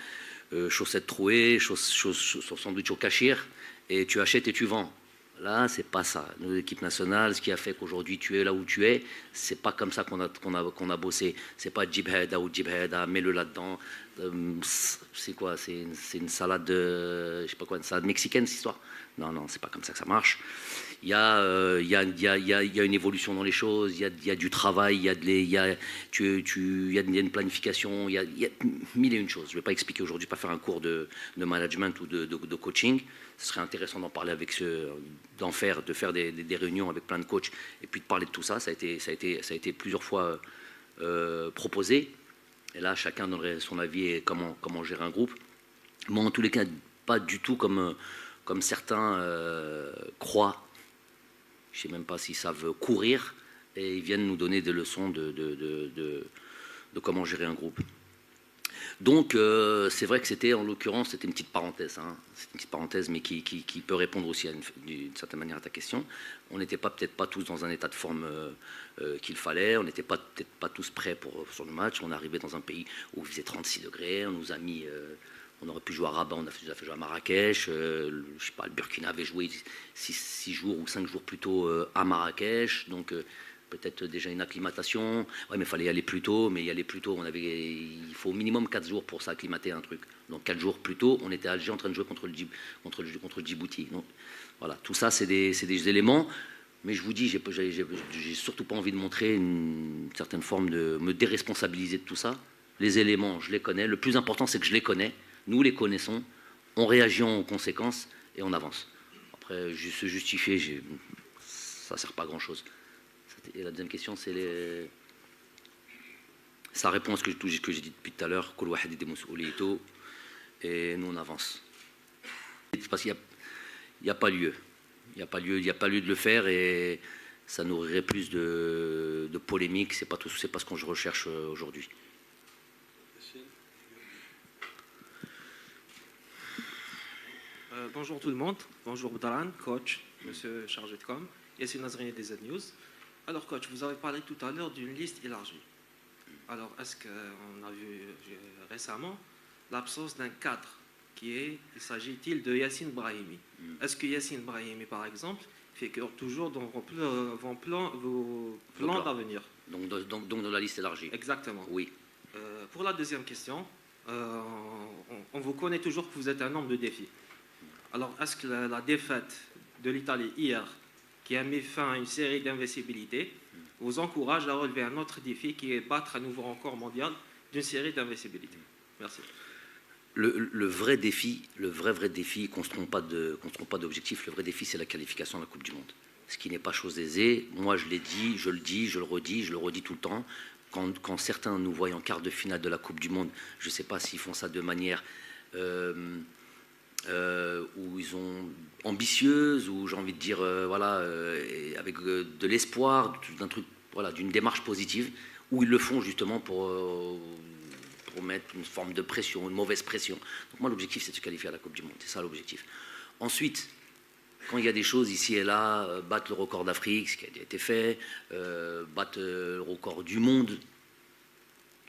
chaussettes trouées, sandwich au cachir, et tu achètes et tu vends. Là, c'est pas ça. Nous, l'équipe nationale, ce qui a fait qu'aujourd'hui tu es là où tu es, c'est pas comme ça qu'on a bossé. C'est pas Jibheda ou Jibheda, mets-le là-dedans. C'est quoi? C'est une salade de, je sais pas quoi, une salade mexicaine, cette histoire? Non, c'est pas comme ça que ça marche. Il y a une évolution dans les choses, il y a du travail, il y a une planification, il y a mille et une choses. Je ne vais pas expliquer aujourd'hui, pas faire un cours de management ou de coaching. Ce serait intéressant d'en parler avec de faire des réunions avec plein de coachs et puis de parler de tout ça. Ça a été plusieurs fois proposé. Et là, chacun donnerait son avis et comment gérer un groupe. Moi, en tous les cas, pas du tout comme certains croient. Je ne sais même pas s'ils savent courir, et ils viennent nous donner des leçons de comment gérer un groupe. Donc, c'est vrai que c'était, en l'occurrence, c'était une petite parenthèse, c'est une petite parenthèse, mais qui peut répondre aussi d'une certaine manière à ta question. On n'était peut-être pas tous dans un état de forme qu'il fallait, on n'était peut-être pas tous prêts sur le match. On est arrivé dans un pays où il faisait 36 degrés, on nous a mis... on aurait pu jouer à Rabat, on a fait jouer à Marrakech. Je sais pas, le Burkina avait joué 6 jours ou 5 jours plus tôt à Marrakech. Donc peut-être déjà une acclimatation. Ouais, mais il fallait y aller plus tôt. Mais y aller plus tôt, il faut au minimum 4 jours pour s'acclimater à un truc. Donc 4 jours plus tôt, on était à Alger en train de jouer contre le Djibouti. Donc, voilà, tout ça, c'est des éléments. Mais je vous dis, j'ai surtout pas envie de montrer une certaine forme de me déresponsabiliser de tout ça. Les éléments, je les connais. Le plus important, c'est que je les connais. Nous les connaissons, on réagit en conséquence et on avance. Après, se justifier, ça ne sert pas à grand-chose. Et la deuxième question, c'est ça répond à ce que j'ai dit depuis tout à l'heure, et nous on avance. Parce qu'il n'y a pas lieu. Il n'y a pas lieu de le faire et ça nourrirait plus de polémiques. C'est pas ce que je recherche aujourd'hui. Bonjour tout le monde, bonjour Bdran, coach, monsieur chargé de com, Yassine Nazrini des Z-News. Alors coach, vous avez parlé tout à l'heure d'une liste élargie. Alors est-ce qu'on a vu récemment l'absence d'un cadre il s'agit-il de Yassine Brahimi? Est-ce que Yassine Brahimi par exemple figure toujours dans vos plans d'avenir? Donc dans la liste élargie. Exactement. Oui. Pour la deuxième question, on vous connaît toujours que vous êtes un homme de défi. Alors, est-ce que la défaite de l'Italie hier, qui a mis fin à une série d'invincibilités, vous encourage à relever un autre défi qui est battre un nouveau record mondial d'une série d'invincibilités? Merci. le vrai défi, qu'on ne se trompe pas d'objectif, le vrai défi, c'est la qualification à la Coupe du Monde. Ce qui n'est pas chose aisée. Moi, je l'ai dit, je le dis, je le redis tout le temps. Quand certains nous voient en quart de finale de la Coupe du Monde, je ne sais pas s'ils font ça de manière où ils ont ambitieuse, ou j'ai envie de dire, avec de l'espoir, d'un truc, voilà, d'une démarche positive, où ils le font justement pour mettre une forme de pression, une mauvaise pression. Donc moi, l'objectif, c'est de se qualifier à la Coupe du Monde. C'est ça l'objectif. Ensuite, quand il y a des choses ici et là, battre le record d'Afrique, ce qui a été fait, battre le record du monde,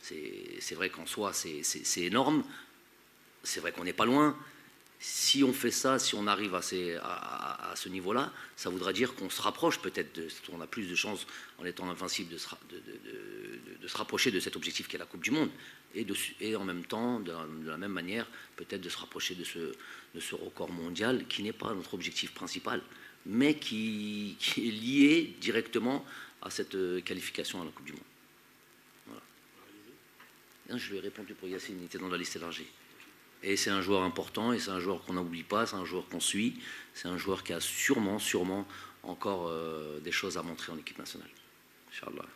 c'est vrai qu'en soi, c'est énorme. C'est vrai qu'on n'est pas loin. Si on fait ça, si on arrive à ce niveau-là, ça voudra dire qu'on se rapproche peut-être, on a plus de chances en étant invincible de se rapprocher de cet objectif qui est la Coupe du Monde, et en même temps, de la même manière, peut-être de se rapprocher de ce record mondial qui n'est pas notre objectif principal, mais qui est lié directement à cette qualification à la Coupe du Monde. Voilà. Je lui ai répondu pour Yacine, il était dans la liste élargie. Et c'est un joueur important, et c'est un joueur qu'on n'oublie pas, c'est un joueur qu'on suit, c'est un joueur qui a sûrement encore des choses à montrer en équipe nationale. Inch'Allah.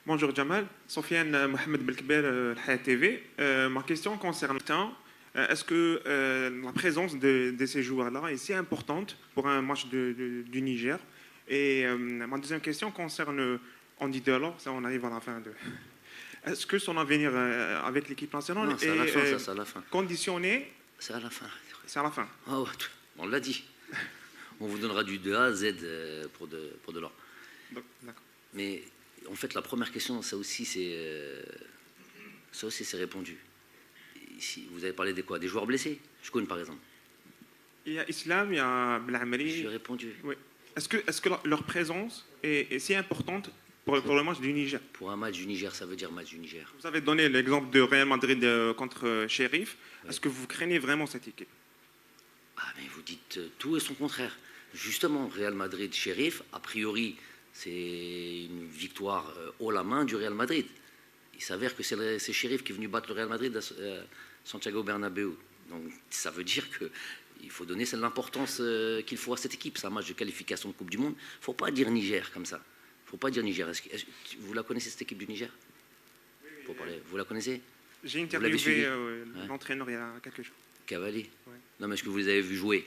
Bonjour Jamal, Sofiane Mohamed Belkbel, Hayat TV. Ma question concerne est-ce que la présence de ces joueurs-là est si importante pour un match du Niger? Et ma deuxième question concerne Andy Delors, ça on arrive à la fin de... Est-ce que son avenir avec l'équipe nationale non, c'est à la fin, c'est à la fin. Conditionné? C'est à la fin. C'est à la fin. Ah ouais, on l'a dit. On vous donnera du de A à Z pour Delors. D'accord. Mais en fait, la première question, ça aussi c'est répondu. Ici, vous avez parlé de quoi? Des joueurs blessés? Je connais par exemple. Il y a Islam, il y a Belhamri. J'ai répondu. Oui. Est-ce que leur présence est si importante pour le match du Niger? Pour un match du Niger, ça veut dire match du Niger. Vous avez donné l'exemple de Real Madrid contre Sheriff. Ouais. Est-ce que vous craignez vraiment cette équipe? Ah, mais vous dites tout et son contraire. Justement, Real Madrid-Sheriff, a priori, c'est une victoire haut la main du Real Madrid. Il s'avère que c'est Sheriff qui est venu battre le Real Madrid à Santiago Bernabéu. Donc ça veut dire qu'il faut donner l'importance qu'il faut à cette équipe. C'est un match de qualification de Coupe du Monde. Il ne faut pas dire Niger comme ça. Il ne faut pas dire Niger. Vous la connaissez, cette équipe du Niger? Pour parler, vous la connaissez? J'ai interviewé l'entraîneur il y a quelques jours. Cavalli? Ouais. Non, mais est-ce que vous les avez vu jouer?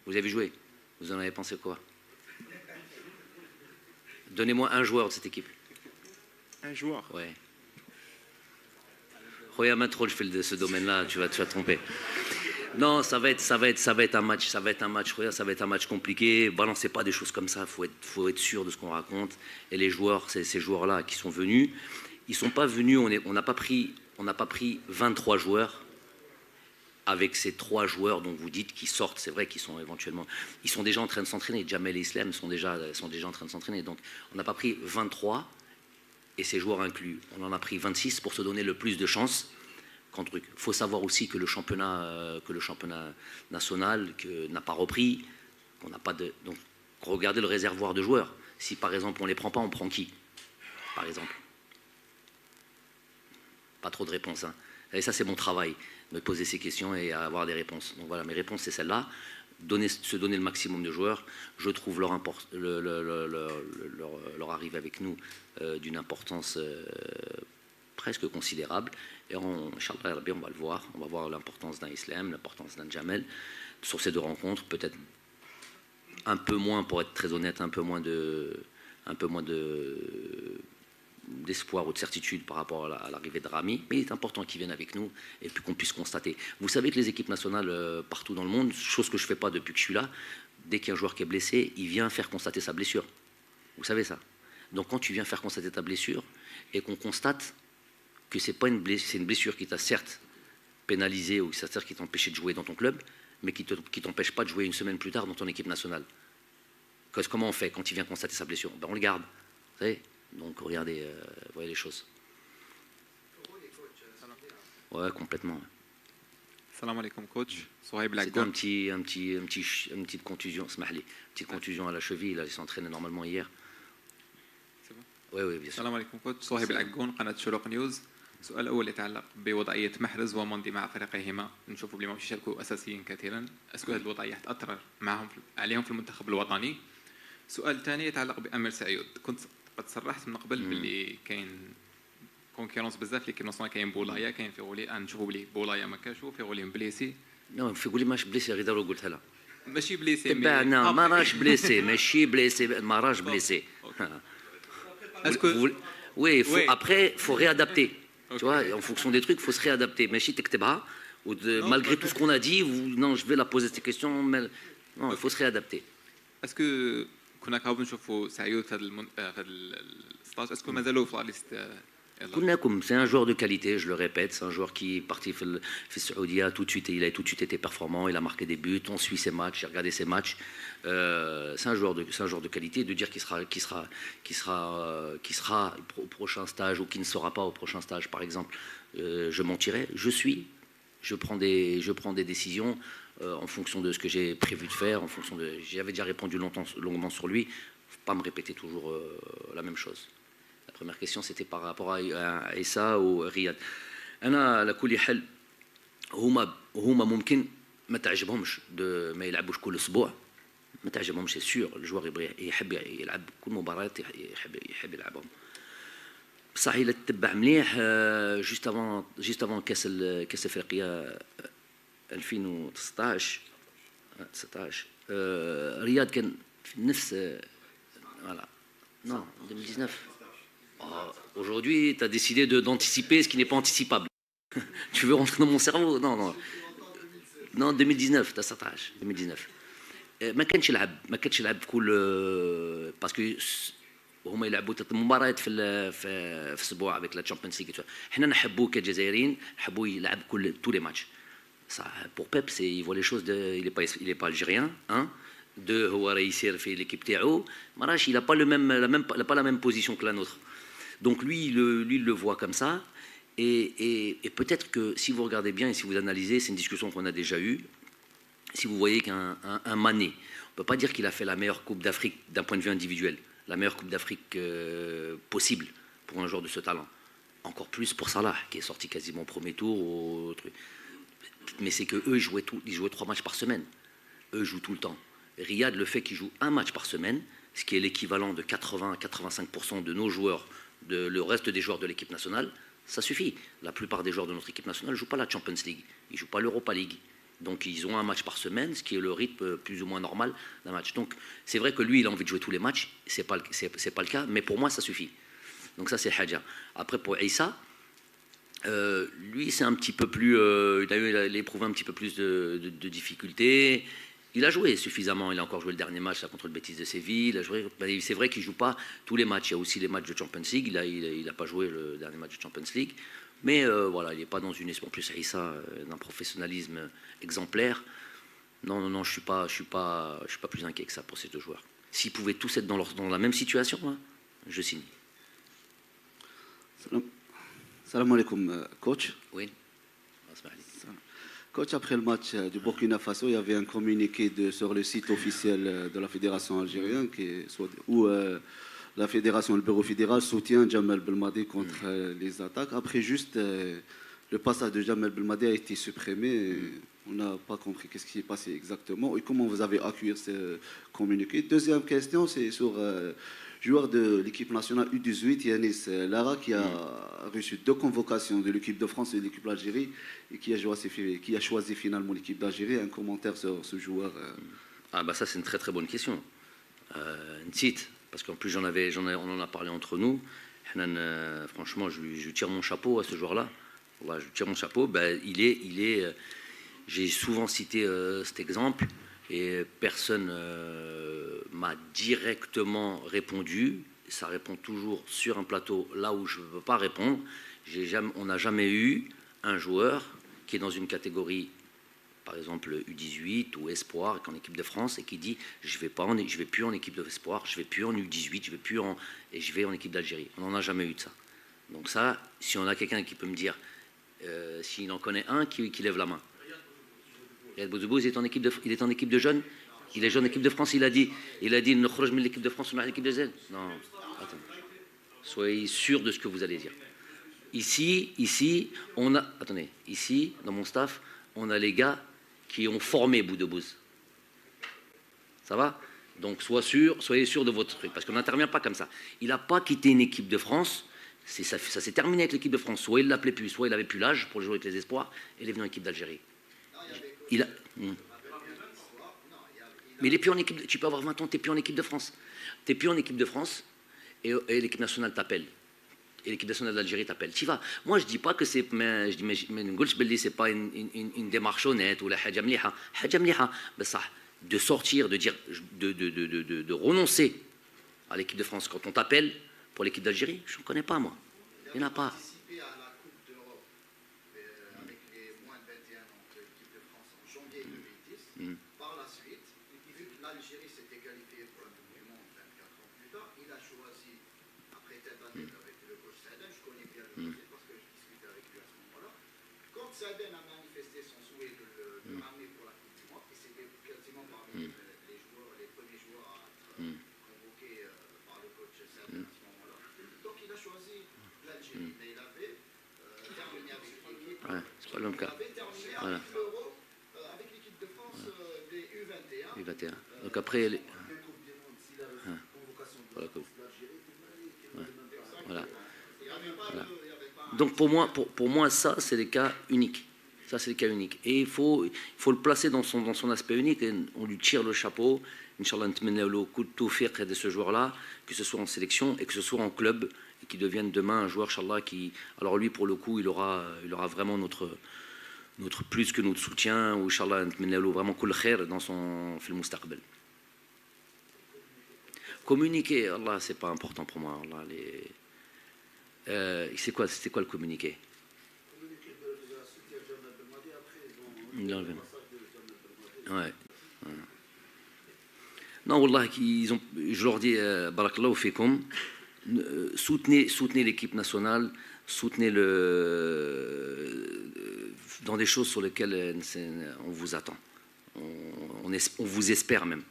Vous avez vu jouer? Vous en avez pensé quoi? Donnez-moi un joueur de cette équipe. Un joueur? Ouais. Regarde, trop, je fais ce domaine-là, tu vas te tromper. Non, ça va être un match, regarde, ça va être un match compliqué. Balancez pas des choses comme ça, faut être sûr de ce qu'on raconte. Et les joueurs, ces joueurs-là qui sont venus, ils sont pas venus, on n'a pas pris 23 joueurs avec ces 3 joueurs dont vous dites qui sortent. C'est vrai qu'ils sont éventuellement, ils sont déjà en train de s'entraîner. Jamel et Islam sont déjà en train de s'entraîner. Donc on n'a pas pris 23 et ces joueurs inclus. On en a pris 26 pour se donner le plus de chances. Il faut savoir aussi que le championnat national n'a pas repris, qu'on n'a pas de. Donc, regardez le réservoir de joueurs. Si par exemple on les prend pas, on prend qui? Par exemple. Pas trop de réponses. Hein. Et ça, c'est mon travail, de poser ces questions et avoir des réponses. Donc voilà, mes réponses, c'est celle-là. Se donner le maximum de joueurs. Je trouve leur arrivée avec nous d'une importance presque considérable. Et Inch'Allah, on va le voir. On va voir l'importance d'un Islam, l'importance d'un Jamel. Sur ces 2 rencontres, peut-être un peu moins, pour être très honnête, un peu moins d'espoir ou de certitude par rapport à l'arrivée de Rami. Mais il est important qu'ils viennent avec nous et puis qu'on puisse constater. Vous savez que les équipes nationales partout dans le monde, chose que je ne fais pas depuis que je suis là, dès qu'il y a un joueur qui est blessé, il vient faire constater sa blessure. Vous savez ça? Donc quand tu viens faire constater ta blessure et qu'on constate que c'est une blessure qui t'a certes pénalisé ou c'est-à-dire qui t'a empêché de jouer dans ton club, mais qui t'empêche pas de jouer une semaine plus tard dans ton équipe nationale. Comment on fait quand il vient constater sa blessure? On le garde. Vous savez? Donc regardez, voyez les choses. Ouais, complètement. Salam alaikum coach. C'est une petite contusion, petite contusion à la cheville. Là, il s'entraînait normalement hier. C'est bon. وي وي بيان السلام عليكم كوتش. صهيب العقون، قناه شروق نيوز. السؤال الاول يتعلق بوضعيه محرز ومندي مع فريقيهما، نشوفوا بلي ما يشاركوا اساسيين كثيرا، اسكو هذه الوضعيه تاثر عليهم في المنتخب الوطني؟ السؤال الثاني يتعلق بامير سعيود. كنت قد صرحت من قبل باللي كاين كونكورونس بزاف ليكيب ناسيونال، كاين بولايا، كاين فيغولي، نشوفوا بلي بولايا ما كاش وفيغولي مبليسي. نو فيغولي ماش بليسي، غير ضروري قلتها لها. ماشي بليسي تبعنا، ما راش بليسي، ماشي بليسي، ما راش بليسي. Oui, après, il faut réadapter. Tu vois, en fonction des trucs, il faut se réadapter. Mais si tu malgré tout ce qu'on a dit, non, je vais la poser cette question, mais non, il faut se réadapter. Est-ce que كنا قاعدين نشوفوا سعيود في هذا الستاج، اسكو مازالوا في لا ليست؟ C'est un joueur de qualité, je le répète, c'est un joueur qui est parti fait Saoudia, tout de suite, il a tout de suite été performant, il a marqué des buts, on suit ses matchs, j'ai regardé ses matchs. C'est un joueur de qualité. De dire qu'il sera au prochain stage ou qu'il ne sera pas au prochain stage, par exemple, je mentirais. Je prends des décisions en fonction de ce que j'ai prévu de faire, en fonction de. J'avais déjà répondu longuement sur lui. Faut pas me répéter toujours la même chose. La première question, c'était par rapport à Issa ou Riyad. أنا على كل حال هما ممكن ما تعجبهمش ما يلعبوش كل أسبوع، ما تعجبهمش سي سور. الجوار يبغي يحب يلعب كل مباراة، يحب يلعبهم. بصح إلا تتبع مليح جوست افون كاس افريقيا 2019 رياض كان في نفس voilà. Non, 2019. Aujourd'hui, tu as décidé d'anticiper ce qui n'est pas anticipable. Tu veux rentrer dans mon cerveau? Non, non. Non, 2019, tu as 19. 2019. ما كانش يلعب كل باسكو هما يلعبوا مباريات في اسبوع avec la Champions League. حنا نحبوا كجزائريين نحبوا يلعب كل tous les matchs. Ça pour Pep, il voit les choses il est pas algérien, hein. Deux, هو راه يسير في l'équipe تاعو ماراش il a pas la même position que la nôtre. Donc lui il le voit comme ça et peut-être que si vous regardez bien et si vous analysez, c'est une discussion qu'on a déjà eue. Si vous voyez qu'un Mané, on ne peut pas dire qu'il a fait la meilleure Coupe d'Afrique d'un point de vue individuel, la meilleure Coupe d'Afrique possible pour un joueur de ce talent. Encore plus pour Salah, qui est sorti quasiment au premier tour. Mais c'est qu'eux, ils jouaient 3 matchs par semaine. Eux jouent tout le temps. Riyad, le fait qu'il joue un match par semaine, ce qui est l'équivalent de 80 à 85% de nos joueurs, le reste des joueurs de l'équipe nationale, ça suffit. La plupart des joueurs de notre équipe nationale ne jouent pas la Champions League, ils ne jouent pas l'Europa League. Donc ils ont un match par semaine, ce qui est le rythme plus ou moins normal d'un match. Donc c'est vrai que lui, il a envie de jouer tous les matchs, c'est pas le cas, mais pour moi, ça suffit. Donc ça, c'est Hadja. Après, pour Issa, lui, c'est un petit peu plus... il a éprouvé un petit peu plus de difficultés. Il a joué suffisamment, il a encore joué le dernier match là, contre le Betis de Séville. C'est vrai qu'il ne joue pas tous les matchs, il y a aussi les matchs de Champions League, il n'a pas joué le dernier match de Champions League. Mais voilà, il n'est pas dans une... En plus, Issa, d'un professionnalisme exemplaire. Non, je suis pas plus inquiet que ça pour ces deux joueurs. S'ils pouvaient tous être dans la même situation, hein, je signe. Salam alaikum, coach. Oui. Coach, après le match du Burkina Faso, il y avait un communiqué sur le site officiel de la fédération algérienne où la fédération, le bureau fédéral soutient Djamel Belmadi contre les attaques. Après, juste le passage de Djamel Belmadi a été supprimé. On n'a pas compris qu'est-ce qui s'est passé exactement et comment vous avez accueilli ce communiqué. Deuxième question, c'est sur joueur de l'équipe nationale U18, Yanis Lara, qui a reçu 2 convocations de l'équipe de France et de l'équipe d'Algérie et qui a choisi finalement l'équipe d'Algérie. Un commentaire sur ce joueur Ah bah ça, c'est une très très bonne question. Ntit, parce qu'en plus on en a parlé entre nous. Franchement, je tire mon chapeau à ce joueur-là. Je tire mon chapeau. J'ai souvent cité cet exemple et personne m'a directement répondu. Ça répond toujours sur un plateau là où je ne peux pas répondre. On n'a jamais eu un joueur qui est dans une catégorie, par exemple U18 ou Espoir, qui est en équipe de France et qui dit je vais plus en équipe d'Espoir, je vais plus en U18, et je vais en équipe d'Algérie. On n'en a jamais eu de ça. Donc ça, si on a quelqu'un qui peut me dire, s'il en connaît un, qui lève la main. Riyad Bouzoubou, il est en équipe de jeunes. Il est jeune en équipe de France. Il a dit, l'équipe de France, on a l'équipe de jeunes. Non, attends. Soyez sûr de ce que vous allez dire. Ici, on a... Attendez, ici, dans mon staff, on a les gars qui ont formé Boudebouz. Ça va? Donc soyez sûr de votre truc, parce qu'on n'intervient pas comme ça. Il n'a pas quitté une équipe de France, ça s'est terminé avec l'équipe de France. Soit il ne l'appelait plus, soit il n'avait plus l'âge pour jouer avec les espoirs, et il est venu en équipe d'Algérie. Mais il est plus en équipe. Tu peux avoir 20 ans, tu n'es plus en équipe de France. Tu n'es plus en équipe de France, et l'équipe nationale t'appelle. Et l'équipe nationale d'Algérie t'appelle. Tu vas. Moi, je ne dis pas que c'est. Mais je dis, mais c'est pas une démarche honnête ou la hadja mliha. Hadja mliha, ça. De sortir, de dire, de renoncer à l'équipe de France quand on t'appelle pour l'équipe d'Algérie, je ne connais pas, moi. Il n'y en a pas. Par la suite, vu que l'Algérie s'était qualifiée pour la Coupe du Monde 24 ans plus tard, il a choisi, après cette année avec le coach Saden, je connais bien le dossier parce que je discutais avec lui à ce moment-là, quand Saden a manifesté son souhait de le ramener pour la Coupe du Monde, et c'était quasiment parmi les premiers joueurs à être convoqués par le coach Saden à ce moment-là, donc il a choisi l'Algérie, mais il avait terminé avec l'équipe, Ouais, c'est pas le même cas. il avait terminé Voilà. avec l'Euro, avec l'équipe de France des U21. U21. Donc après, voilà. Voilà. Donc pour moi, ça, c'est des cas uniques. Ça, c'est des cas uniques. Et il faut le placer dans son aspect unique. Et on lui tire le chapeau. Inch'Allah, le coup de tawfiq de ce joueur-là, que ce soit en sélection et que ce soit en club, et qu'il devienne demain un joueur, Inch'Allah, qui... Alors lui, pour le coup, il aura vraiment notre plus que notre soutien, ou Inch'Allah, vraiment kul khair dans son film mustaqbal. Communiquer, Allah, c'est pas important pour moi. Allah, c'est quoi le communiqué? Ouais. Non, Wallah, je leur dis, barakallahu fikum, soutenez l'équipe nationale, soutenez dans des choses sur lesquelles on vous attend. On vous espère même.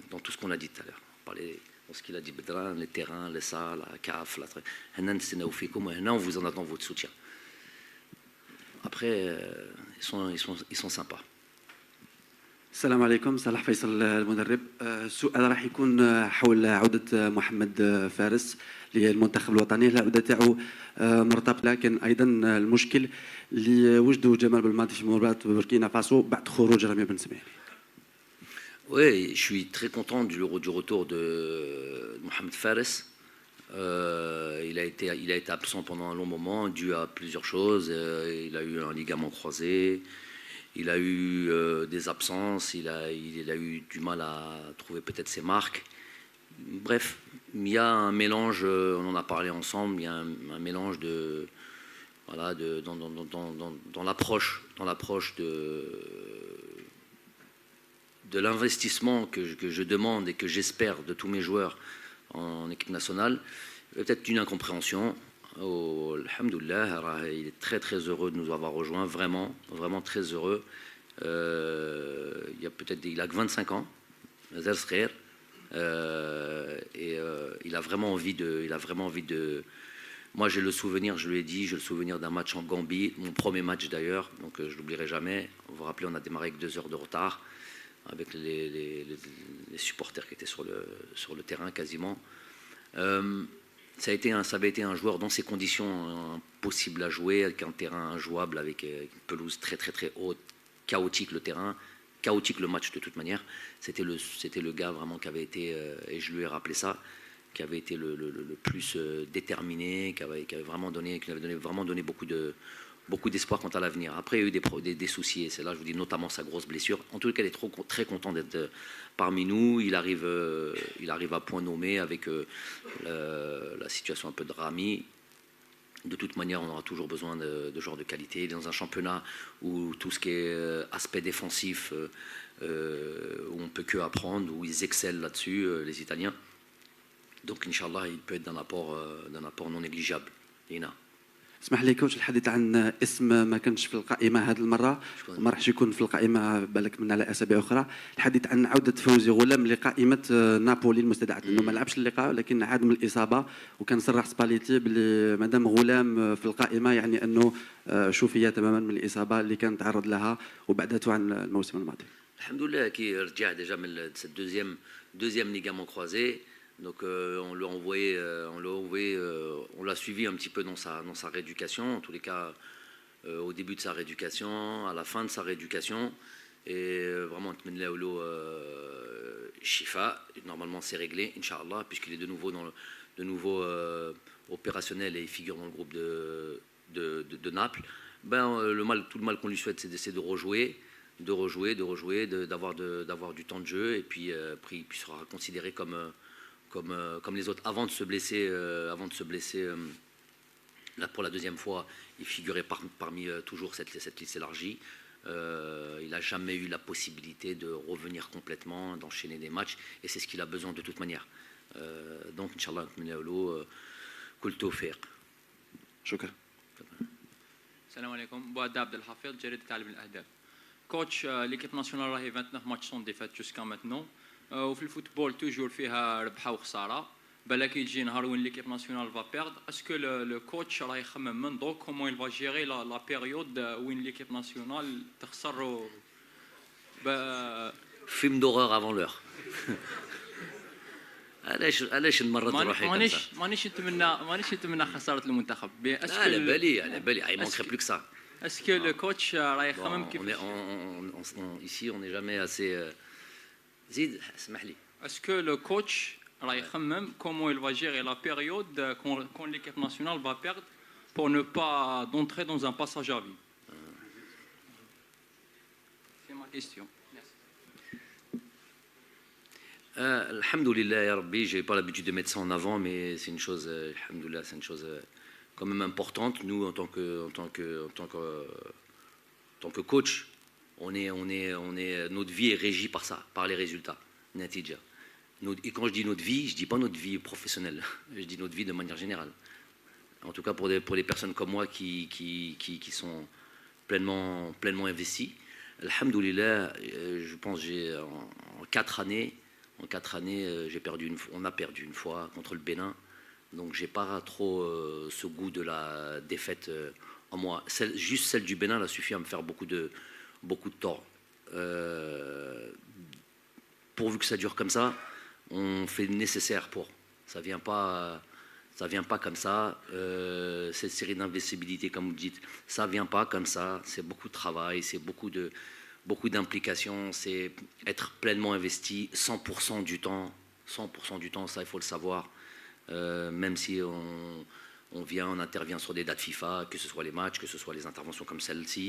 Dans tout ce qu'on a dit tout à l'heure. Dans ce qu'il a dit, Bedran, les terrains, les salles, la CAF, on vous en attend votre soutien. Après, ils sont sympas. السلام عليكم. صلاح فيصل المدرب. السؤال راح يكون حول عودة محمد فارس للمنتخب الوطني. العودة تاعو مرتبط، لكن أيضا المشكل اللي وجدوا جمال بلماضي في مباراة بوركينا فاسو بعد خروج رامي بن سمير. Oui, je suis très content du retour de Mohamed Fares. Il a été absent pendant un long moment, dû à plusieurs choses. Il a eu un ligament croisé, il a eu des absences, il a eu du mal à trouver peut-être ses marques. Bref, il y a un mélange, on en a parlé ensemble, il y a un mélange de... Voilà, dans l'approche de l'investissement que je demande et que j'espère de tous mes joueurs en équipe nationale, peut-être une incompréhension. Oh, alhamdoulilah, il est très très heureux de nous avoir rejoints, vraiment, vraiment très heureux. Il a que 25 ans, et il a vraiment envie de... Moi, j'ai le souvenir, je lui ai dit, j'ai le souvenir d'un match en Gambie, mon premier match d'ailleurs, donc je ne l'oublierai jamais. Vous vous rappelez, on a démarré avec 2 heures de retard, avec les supporters qui étaient sur le terrain quasiment. Ça avait été un joueur dans ces conditions impossibles à jouer, avec un terrain injouable, avec une pelouse très très très haute, chaotique le terrain, chaotique le match de toute manière. C'était le gars vraiment qui avait été, et je lui ai rappelé ça, qui avait été le plus déterminé, qui avait vraiment donné beaucoup d'espoir quant à l'avenir. Après, il y a eu des soucis, et c'est là, je vous dis, notamment sa grosse blessure. En tout cas, il est très content d'être parmi nous. Il arrive à point nommé avec la situation un peu de Rami. De toute manière, on aura toujours besoin de joueurs de qualité. Dans un championnat où tout ce qui est aspect défensif, où on ne peut que apprendre, où ils excellent là-dessus, les Italiens. Donc, Inch'Allah, il peut être d'un apport non négligeable. Ina. اسمح لي كوتش الحديث عن اسم ما كانش في القائمه هذه المره وما راحش يكون في القائمه بالك من على اسابيع اخرى. الحديث عن عوده فوزي غلام لقائمه نابولي المستدعى لانه ما لعبش اللقاء ولكن عاد من الاصابه، وكان صرح سباليتي بلي مادام غلام في القائمه يعني انه شوفي تماما من الاصابه اللي كان تعرض لها وبعدته عن الموسم الماضي. الحمد لله كي رجع déjà من cette deuxième ligament croisé. Donc on l'a suivi un petit peu dans sa rééducation, en tous les cas au début de sa rééducation, à la fin de sa rééducation, et vraiment Shifa, normalement c'est réglé, Inch'Allah, puisqu'il est de nouveau opérationnel et il figure dans le groupe de Naples. Tout le mal qu'on lui souhaite, c'est de rejouer, d'avoir du temps de jeu, et puis il sera considéré comme les autres avant de se blesser, là pour la deuxième fois, il figurait parmi toujours cette liste élargie. Il n'a jamais eu la possibilité de revenir complètement, d'enchaîner des matchs, et c'est ce qu'il a besoin de toute manière. Donc, Inch'Allah, كل توفيق. شكرا. السلام عليكم. بوعد عبد الحفيظ جريدة تعليم الأهداف. كوتش ليكيب ناسيونال راهي 29 ماتش سون ديفات جوسكا ماتنون، وفي الفوتبول توجور فيها ربحه وخساره. بالك يجي نهار وين ليكيب ناسيونال فا بيرد، اسكو لو كوتش راه يخمم من دوك كومون il va gérer la période وين ليكيب ناسيونال تخسر Film d'horreur avant l'heure. علاش نمرض روحي كذا؟ مانيش نتمنى خساره المنتخب. على بالي اي مونكري بلو كسا. اسكو لو كوتش راه يخمم كيف ici on n'est jamais assez زيد اسمح لي. اسكو لو كوتش راه يخمم كومون il va gérer la période quand l'équipe nationale va perdre pour ne pas d'entrer dans un passage à vide. C'est ma question. Alhamdoulilah ya Rabbi, j'ai pas l'habitude de mettre ça en avant, mais c'est une chose, alhamdoulilah, c'est une chose quand même importante. Nous, en tant que coach, notre vie est régie par ça, par les résultats. Natija. Et quand je dis notre vie, je dis pas notre vie professionnelle, je dis notre vie de manière générale. En tout cas pour les personnes comme moi qui sont pleinement investies. Alhamdoulilah, je pense j'ai en 4 années, on a perdu une fois contre le Bénin, donc j'ai pas trop ce goût de la défaite en moi. Juste celle du Bénin, elle a suffi à me faire beaucoup de tort. Pourvu que ça dure comme ça, on fait le nécessaire pour. Ça vient pas comme ça. Cette série d'investibilité, comme vous dites, ça vient pas comme ça. C'est beaucoup de travail, c'est beaucoup d'implication, c'est être pleinement investi 100% du temps. 100% du temps, ça il faut le savoir. Même si on intervient sur des dates FIFA, que ce soit les matchs, que ce soit les interventions comme celle-ci,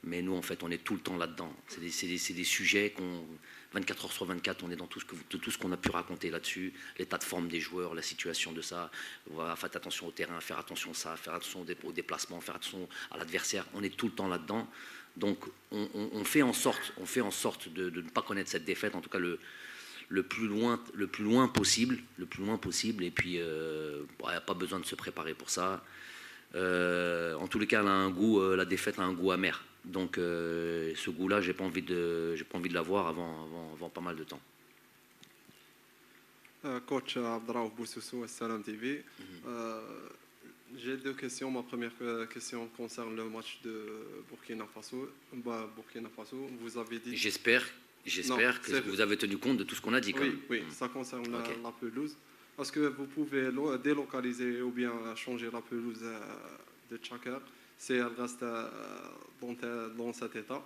mais nous en fait on est tout le temps là-dedans. C'est des sujets qu'on 24 heures sur 24, on est dans tout ce qu'on a pu raconter là-dessus, l'état de forme des joueurs, la situation de ça. Voilà, faites attention au terrain, faire attention à ça, faire attention aux déplacements, faire attention à l'adversaire. On est tout le temps là-dedans. Donc on fait en sorte de ne pas connaître cette défaite, en tout cas le plus loin possible. Et puis il n'y a pas besoin de se préparer pour ça. En tous les cas, la défaite a un goût amer. Donc ce goût-là, j'ai pas envie de l'avoir avant pas mal de temps. Coach Abdraouf Boussoussou, Salam TV. J'ai 2 questions. Ma première question concerne le match de Burkina Faso. Vous avez dit. J'espère que vous avez tenu compte de tout ce qu'on a dit. Oui, ça concerne la pelouse. Est-ce que vous pouvez délocaliser ou bien changer la pelouse de Tchakar si elle reste dans cet état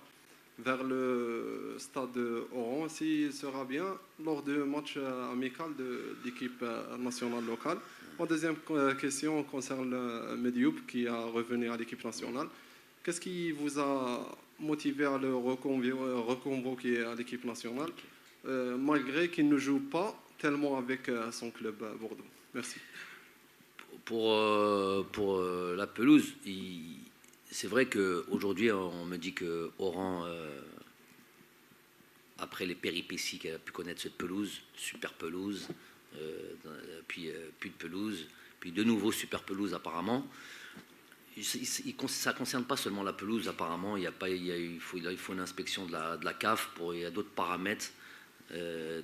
vers le stade de Oran s'il sera bien lors du match amical de l'équipe nationale locale? Ma deuxième question concerne Medioub qui a revenu à l'équipe nationale. Qu'est-ce qui vous a motivé à le reconvoquer à l'équipe nationale malgré qu'il ne joue pas tellement avec son club Bordeaux? Merci. Pour la pelouse, c'est vrai qu'aujourd'hui on me dit que Oran, après les péripéties qu'elle a pu connaître cette pelouse, super pelouse, puis plus de pelouse, puis de nouveau super pelouse apparemment, Ça ne concerne pas seulement la pelouse, apparemment. Il faut une inspection de la CAF. Il y a d'autres paramètres,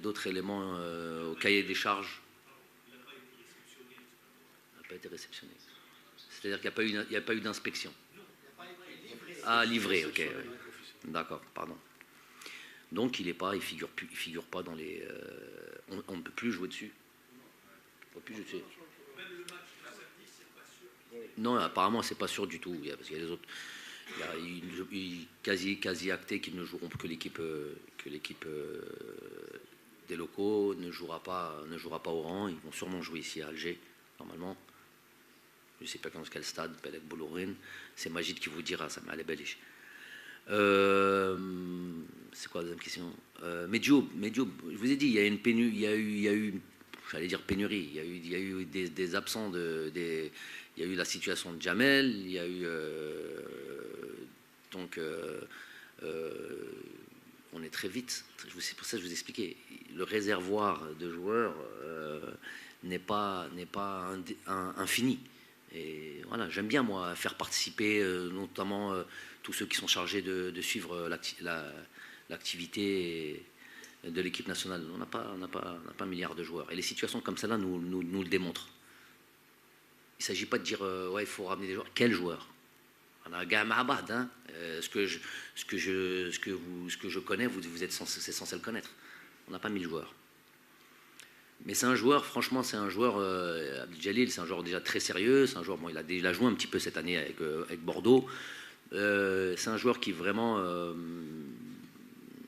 d'autres éléments au cahier des charges. Il n'a pas été réceptionné. C'est-à-dire qu'il n'y a pas eu d'inspection. Ah, livré, ok. Ouais. D'accord, pardon. Donc il figure pas dans les. On ne peut plus jouer dessus. On ne peut plus jouer dessus. Non, apparemment, c'est pas sûr du tout. Parce qu'il y a les autres. Il y a quasi acté qu'ils ne joueront que l'équipe des locaux ne jouera pas au rang. Ils vont sûrement jouer ici à Alger, normalement. Je ne sais pas dans quel stade, Belek Boulourin. C'est Majid qui vous dira, ça m'a l'air belge. C'est quoi la deuxième question? Medjoub, je vous ai dit, il y a une pénurie, il y a eu j'allais dire pénurie, il y a eu des absents, il y a eu la situation de Jamel, il y a eu on est très vite, c'est pour ça que je vous ai expliqué, le réservoir de joueurs n'est pas infini. Et voilà, j'aime bien moi faire participer notamment tous ceux qui sont chargés de suivre l'activité de l'équipe nationale. On n'a pas un milliard de joueurs. Et les situations comme celle-là nous le démontrent. Il ne s'agit pas de dire ouais, il faut ramener des joueurs. Quels joueurs? On a un gars Mahabad, hein. Ce que je connais, c'est censé le connaître. On n'a pas 1000 joueurs. Mais c'est un joueur, franchement, c'est un joueur, Abdel Jalil, c'est un joueur déjà très sérieux. C'est un joueur, bon, il a joué un petit peu cette année avec Bordeaux. C'est un joueur qui vraiment,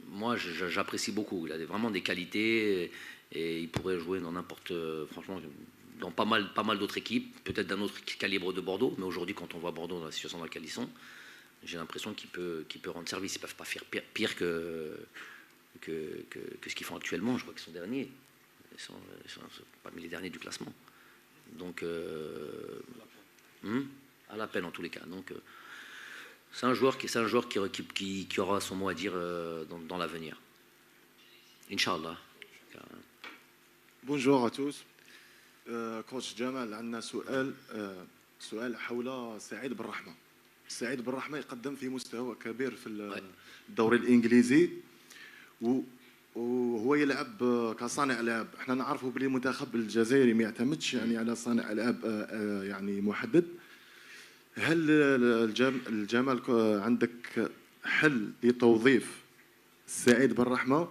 moi, j'apprécie beaucoup. Il a vraiment des qualités et il pourrait jouer dans n'importe, franchement, dans pas mal d'autres équipes, peut-être d'un autre calibre de Bordeaux. Mais aujourd'hui, quand on voit Bordeaux dans la situation dans laquelle ils sont, j'ai l'impression qu'il peut rendre service. Ils ne peuvent pas faire pire que ce qu'ils font actuellement. Je crois qu'ils sont derniers. Ils sont parmi les derniers du classement. Donc, à la peine en tous les cas. Donc, c'est un joueur qui aura son mot à dire dans l'avenir. Inch'Allah. Bonjour à tous. كوتش جمال عندنا سؤال حول سعيد بالرحمة. سعيد بالرحمة يقدم في مستوى كبير في الدوري الإنجليزي وهو يلعب كصانع ألعاب. احنا نعرفوا بلي المنتخب الجزائري ما يعتمدش يعني على صانع ألعاب يعني محدد. هل الجمال عندك حل لتوظيف سعيد بالرحمة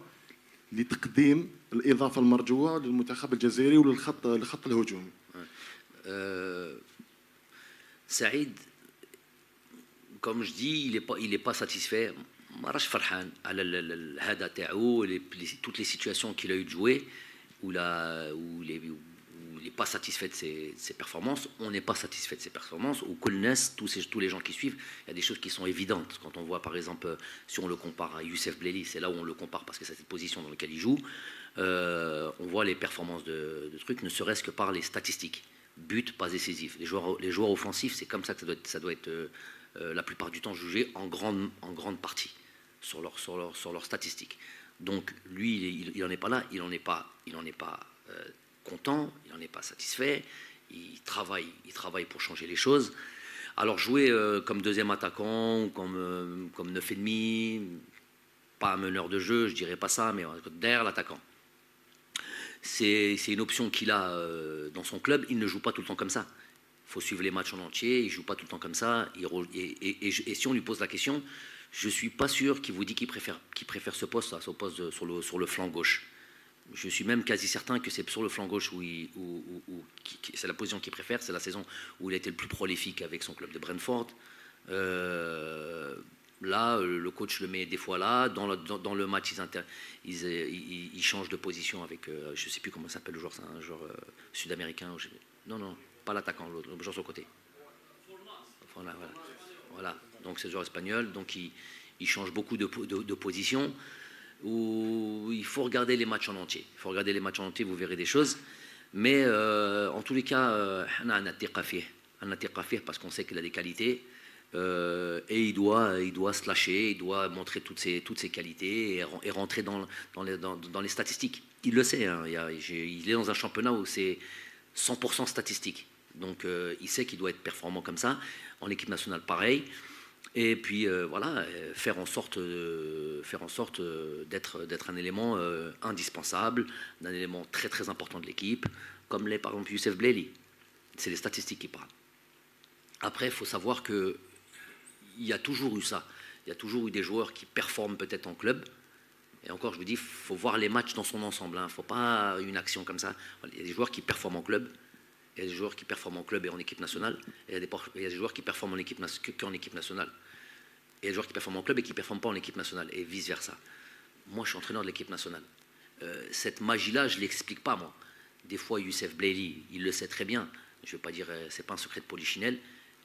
لتقديم الإضافة المرجوة للمنتخب الجزائري وللخط الهجومي؟ Saïd, comme je dis, il est pas satisfait. ما راش فرحان على هذا تاعو toutes les situations qu'il a eu de jouer où il n'est pas satisfait de ses performances, on n'est pas satisfait de ses performances, ou tous les gens qui suivent, il y a des choses qui sont évidentes. Quand on voit par exemple, si on le compare à Youssef Bleli, c'est là où on le compare parce que c'est cette position dans laquelle il joue, on voit les performances de trucs, ne serait-ce que par les statistiques. But, pas décisif. Les joueurs offensifs, c'est comme ça que ça doit être la plupart du temps jugé en grande partie sur leurs statistiques. Donc lui, il n'en est pas là, il n'en est pas content, il n'en est pas satisfait, il travaille pour changer les choses. Alors jouer comme deuxième attaquant, comme 9,5, pas un meneur de jeu, je dirais pas ça, mais derrière l'attaquant. C'est une option qu'il a dans son club, il ne joue pas tout le temps comme ça. Il faut suivre les matchs en entier, il ne joue pas tout le temps comme ça. Et si on lui pose la question, je ne suis pas sûr qu'il vous dit qu'il préfère ce poste à son poste sur le flanc gauche. Je suis même quasi certain que c'est sur le flanc gauche où c'est la position qu'il préfère. C'est la saison où il a été le plus prolifique avec son club de Brentford. Là, le coach le met des fois là. Dans le match, ils changent de position avec, je ne sais plus comment s'appelle le joueur, c'est un joueur sud-américain. Non, pas l'attaquant, le joueur sur le côté. Voilà. Donc c'est le joueur espagnol. Donc il change beaucoup de position. Où il faut regarder les matchs en entier. Vous verrez des choses. Mais en tous les cas, on a un attiqafih parce qu'on sait qu'il a des qualités. Et il doit se lâcher, il doit montrer toutes ses qualités et rentrer dans les statistiques. Il le sait, hein, il est dans un championnat où c'est 100% statistique. Donc il sait qu'il doit être performant comme ça. En équipe nationale, pareil. Et puis voilà, faire en sorte d'être un élément indispensable, un élément très très important de l'équipe, comme l'est par exemple Youssef Blaili. C'est les statistiques qui parlent. Après, il faut savoir qu'il y a toujours eu ça. Il y a toujours eu des joueurs qui performent peut-être en club. Et encore, je vous dis, il faut voir les matchs dans son ensemble. Il ne faut pas une action comme ça. Il y a des joueurs qui performent en club. Il y a des joueurs qui performent en club et en équipe nationale. Et il y a des joueurs qui performent qu'en équipe nationale. Et il y a des joueurs qui performent en club et qui ne performent pas en équipe nationale. Et vice-versa. Moi, je suis entraîneur de l'équipe nationale. Cette magie-là, je ne l'explique pas, moi. Des fois, Youssef Blaili, il le sait très bien. Je ne vais pas dire, ce n'est pas un secret de polichinelle.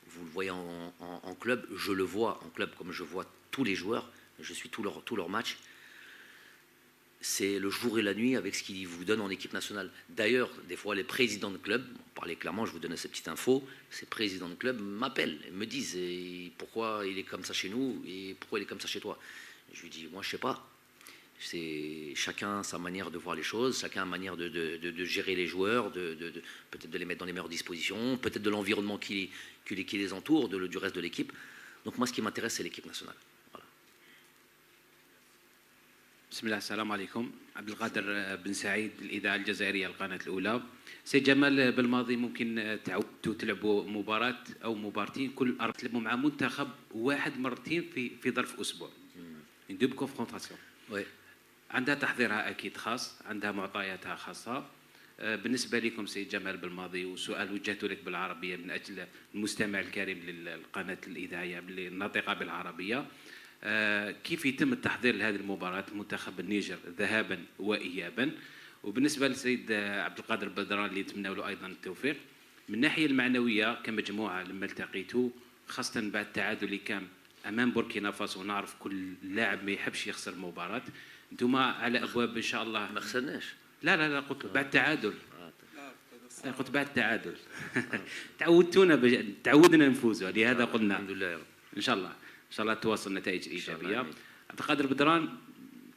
Vous le voyez en club. Je le vois en club comme je vois tous les joueurs. Je suis tous leurs matchs. C'est le jour et la nuit avec ce qu'ils vous donnent en équipe nationale. D'ailleurs, des fois, les présidents de club, on parlait clairement, je vous donnais ces petites infos, ces présidents de club m'appellent et me disent pourquoi il est comme ça chez nous et pourquoi il est comme ça chez toi. Je lui dis, moi, je ne sais pas. C'est chacun sa manière de voir les choses, chacun a manière de gérer les joueurs, peut-être de les mettre dans les meilleures dispositions, peut-être de l'environnement qui les entoure, du reste de l'équipe. Donc moi, ce qui m'intéresse, c'est l'équipe nationale. بسم الله السلام عليكم. عبد القادر بن سعيد الإذاعة الجزائرية القناة الأولى. سي جمال بالماضي ممكن تعودتوا تلعبوا مباراة أو مبارتين كل أربع تلعبوا مع منتخب واحد مرتين في ظرف أسبوع. une double confrontation. عندها تحضيرها أكيد خاص، عندها معطياتها خاصة. بالنسبة لكم سي جمال بالماضي وسؤال وجهته لك بالعربية من أجل المستمع الكريم للقناة الإذاعية الناطقة بالعربية. كيف يتم التحضير لهذه المباراة منتخب النيجر ذهابا وإيابا؟ وبالنسبة للسيد عبد القادر بدران اللي نتمنى له أيضا التوفيق من الناحية المعنوية كمجموعة لما التقيتوا خاصة بعد التعادل اللي كان أمام بوركينا فاسو ونعرف كل لاعب ما يحبش يخسر مباراة. أنتم على أبواب إن شاء الله. ما خسرناش. لا قلت بعد التعادل. قلت بعد التعادل. تعودنا نفوزوا لهذا قلنا. الحمد لله. إن شاء الله. إن شاء الله تواصل نتائج إيجابية. عبد القادر بدران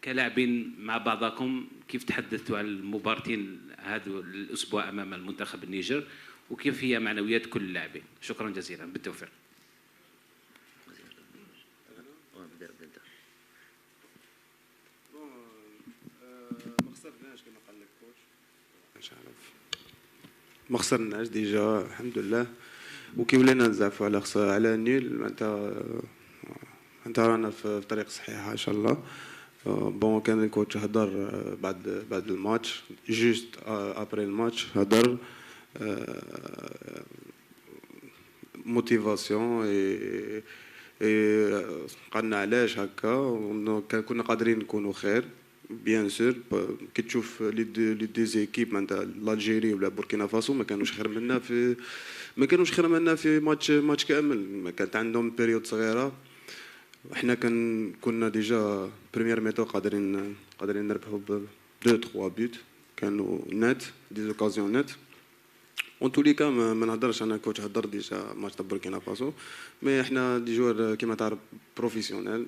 كلاعبين مع بعضكم كيف تحدثتوا على المباراتين هذا الأسبوع أمام المنتخب النيجر وكيف هي معنويات كل اللاعبين؟ شكرا جزيلا بالتوفيق. ما خسرناش ديجا الحمد لله وكي ولينا نزعفوا على النيل معناتها رانا في طريق صحيحه ان شاء الله. بون كان الكوتش هضر بعد الماتش جوست ابري الماتش هضر موتيفاسيون قالنا علاش هكا كنا قادرين نكونوا خير بيان سور. كي تشوف لي دو زيكيب معناتها الجيري ولا بوركينا فاسو ما كانوش خير منا في ماتش كامل. كانت عندهم بيريود صغيره وحنا كنا ديجا بريمير ميتو قادرين نربحوا ب 2-3 بوت كانوا نت دي اوكازيون نت. اون تولي كا ما نهضرش انا كوتش هضر ديجا ماتش تاع بوركينا فاسو مي احنا دي جوار كيما تعرف بروفيسيونيل.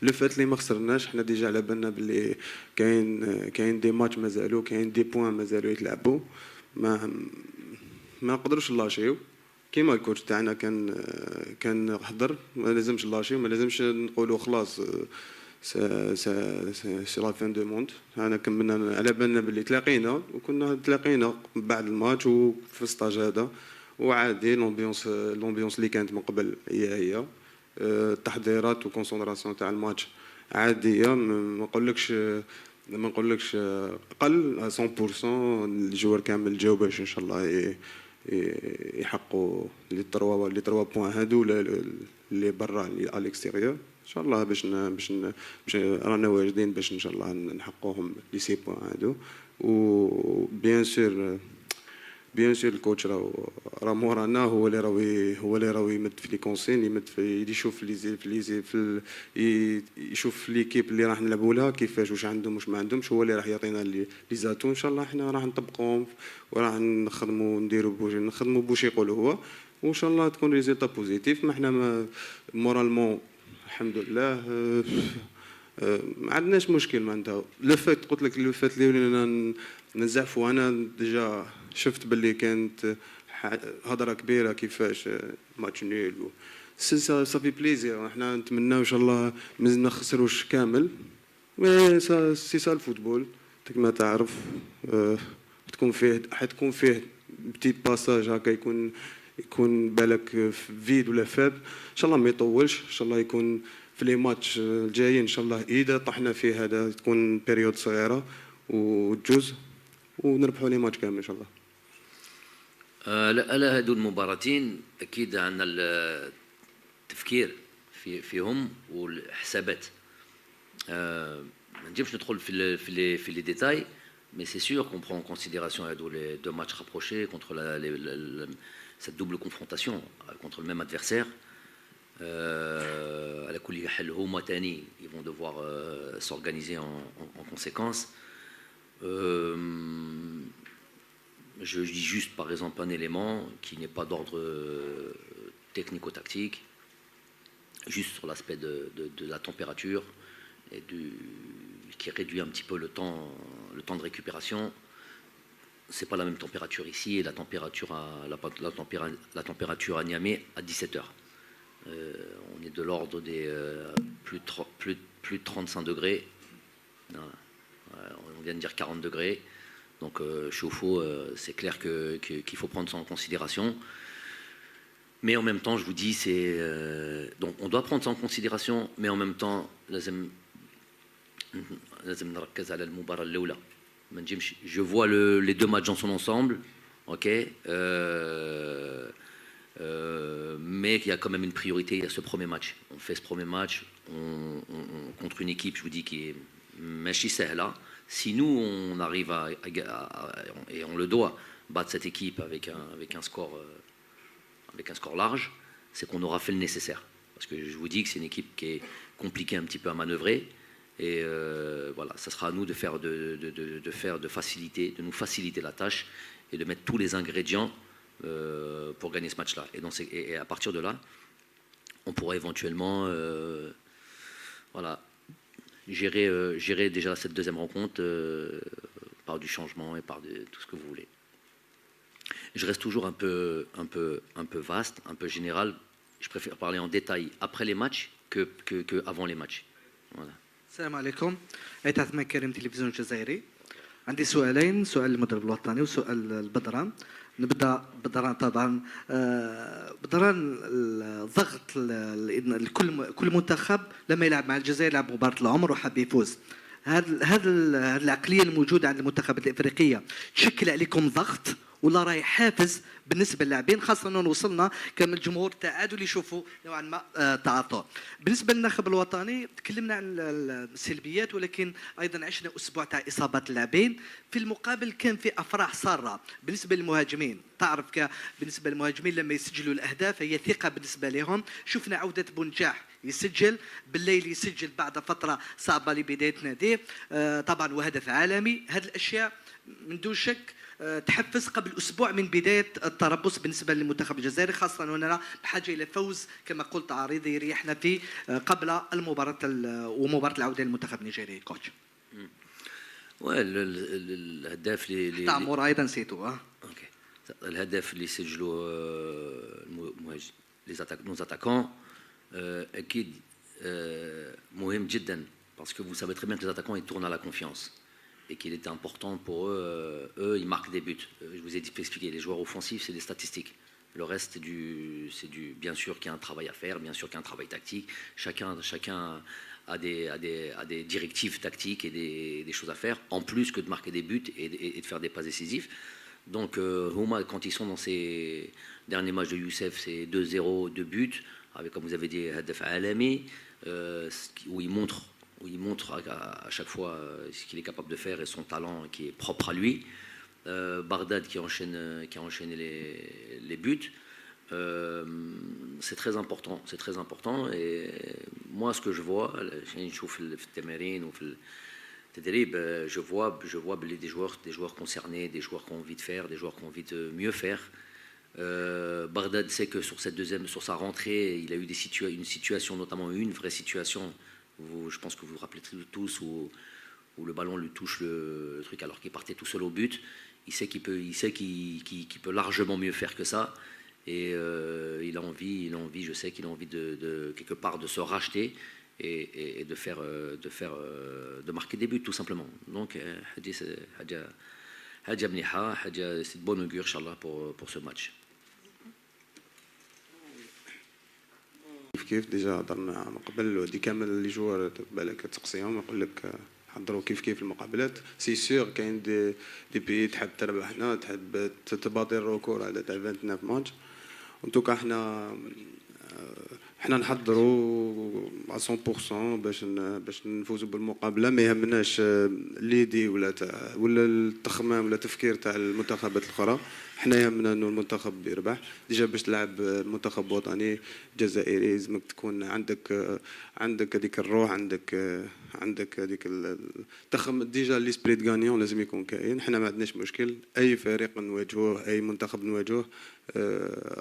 لو فات لي ما خسرناش حنا ديجا على بالنا باللي كاين دي ماتش مازالوا كاين دي بوين مازالوا يتلعبوا ما نقدروش نلاشيو كيما الكوتش تاعنا كان حضر ما لازمش نلاشيو ما لازمش نقولوا خلاص سي لا فين دو موند. انا كملنا على بالنا باللي تلاقينا بعد الماتش وفي الستاج هذا وعادي لومبيونس اللي كانت من قبل هي التحضيرات وكونسونطراسيون تاع الماتش عاديه. ما نقولكش قل 100% الجوار كامل جاو باش ان شاء الله يحققوا لي 3 بوين هادو اللي برا على الاكستيريور ان شاء الله باش رانا واجدين باش ان شاء الله نحققوهم لي 6 بوين هادو. و بيان سور الكوتش راه مورانا هو اللي راهو يمد في لي كونسين يمد في يشوف يشوف ليكيب اللي راح نلعبوا لها كيفاش واش عندهم واش ما عندهمش هو اللي راح يعطينا لي زاتو ان شاء الله. احنا راح نطبقوهم وراح نخدموا بوش يقول هو وان شاء الله تكون ريزلتا بوزيتيف. ما احنا مورالمون الحمد لله ما عندناش مشكل معناتها. لو فات قلت لك لو فات اللي ولينا نزعفوا. انا ديجا شفت باللي كانت هضره كبيره كيفاش ماتش نيل صافي بليزير. احنا نتمناو ان شاء الله ما نخسروش كامل، سي سا الفوتبول كما تعرف. حتكون فيه بتيت باساج هكا يكون بالك فيد ولا فاد. ان شاء الله ما يطولش، ان شاء الله يكون في لي ماتش الجايين ان شاء الله اذا طحنا فيه هذا تكون بيريود صغيره وتجوز ونربحوا لي ماتش كامل ان شاء الله. لا هذو المباراتين اكيد عندنا التفكير فيهم والحسابات. ما نجمش ندخل في لي ديتاي، mais c'est sûr qu'on prend en considération les deux matchs rapprochés contre cette double confrontation contre le même adversaire. على كل حال هما تاني ils vont devoir s'organiser en conséquence. Je dis juste par exemple un élément qui n'est pas d'ordre technico-tactique, juste sur l'aspect de la température et qui réduit un petit peu le temps de récupération. C'est pas la même température ici, et la température à Niamey à 17h. On est de l'ordre des plus de 35 degrés. On vient de dire 40 degrés. Donc chauffe-eau, c'est clair qu'il faut prendre ça en considération. Mais en même temps, je vous dis, donc on doit prendre ça en considération, mais en même temps, لازم نركز على المباراة الأولى. ما نجمش. Je vois les deux matchs dans son ensemble, ok. Mais il y a quand même une priorité, il y a ce premier match. On fait ce premier match contre une équipe, je vous dis, qui est ماشي سهلة. Si nous on arrive et on le doit battre cette équipe avec un score large, c'est qu'on aura fait le nécessaire. Parce que je vous dis que c'est une équipe qui est compliquée un petit peu à manœuvrer. Et voilà, ça sera à nous de nous faciliter la tâche et de mettre tous les ingrédients pour gagner ce match-là. Et à partir de là, on pourra éventuellement voilà, gérer déjà cette deuxième rencontre par du changement et par tout ce que vous voulez. Je reste toujours un peu vaste, un peu général. Je préfère parler en détail après les matchs que avant les matchs. Voilà. السلام عليكم. عيد عثمان كريم، تلفزيون الجزائري. عندي سؤالين، سؤال المدرب الوطني وسؤال البدران. نبدا بدران. طبعا بدران الضغط كل منتخب لما يلعب مع الجزائر يلعب مباراه العمر وحاب يفوز. هذا العقليه الموجوده عند المنتخبات الافريقيه تشكل عليكم ضغط ولا راهي حافز بالنسبه للاعبين، خاصه انه وصلنا كان الجمهور التعادل يشوفوا نوعا ما تعاطوا. بالنسبه للناخب الوطني تكلمنا عن السلبيات، ولكن ايضا عشنا اسبوع تاع اصابات اللاعبين، في المقابل كان في افراح ساره بالنسبه للمهاجمين. تعرف بالنسبه للمهاجمين لما يسجلوا الاهداف هي ثقه بالنسبه لهم. شفنا عوده بونجاح يسجل بالليل، يسجل بعد فتره صعبه لبدايه ناديه طبعا وهدف عالمي. هذه الاشياء من دون شك تحفز قبل اسبوع من بدايه التربص بالنسبه للمنتخب الجزائري، خاصه اننا بحاجه الى فوز كما قلت عريضي يريحنا فيه قبل المباراه ومباراه العوده للمنتخب النيجيري. كوتش الهداف اللي تعمر ايضا نسيتو اوكي. الهدف اللي سجلوا nos attaquants اكيد مهم جدا parce que vous savez très bien que les attaquants ils tournent à la confiance et qu'il était important pour eux, ils marquent des buts. Je vous ai expliqué, les joueurs offensifs, c'est des statistiques. Le reste, c'est du bien sûr qu'il y a un travail à faire, bien sûr qu'il y a un travail tactique. Chacun a des directives tactiques et des choses à faire, en plus que de marquer des buts et de faire des passes décisives. Donc, Houma, quand ils sont dans ces derniers matchs de Youssef, c'est 2-0, 2 buts, avec, comme vous avez dit, Hadef Alami, où il montre à chaque fois ce qu'il est capable de faire et son talent qui est propre à lui. Bardad qui a enchaîné les buts. C'est très important. Et moi, ce que je vois, je vois des joueurs concernés, des joueurs qui ont envie de faire, des joueurs qui ont envie de mieux faire. Bardad sait que sur sa rentrée, il a eu une situation, notamment une vraie situation. Je pense que vous vous rappelez tous où le ballon lui touche le truc alors qu'il partait tout seul au but. Il sait qu'il peut largement mieux faire que ça. Et il a envie, je sais qu'il a envie de quelque part de se racheter et de marquer des buts tout simplement. Donc c'est de bonne augure inchallah pour ce match. كيف ديجا هضرنا من قبل ودي كامل لي جوار بالك تقصيهم نقول لك حضروا كيف المقابلات سي سور كاين دي بي تحب تربح هنا تحب تباطي الركور على تاع 29 ماتش ان توكا حنا نحضروا 100% باش نفوزوا بالمقابله ما يهمناش ليدي ولا التخمام ولا التفكير تاع المنتخبات الاخرى حنا يهمنا انه المنتخب يربح ديجا باش تلعب منتخب وطني جزائري لازمك تكون عندك هذيك الروح عندك هذيك التخم ديجا ليسبريت غانيون لازم يكون كاين حنا ما عندناش مشكل اي فريق نواجهوه اي منتخب نواجهوه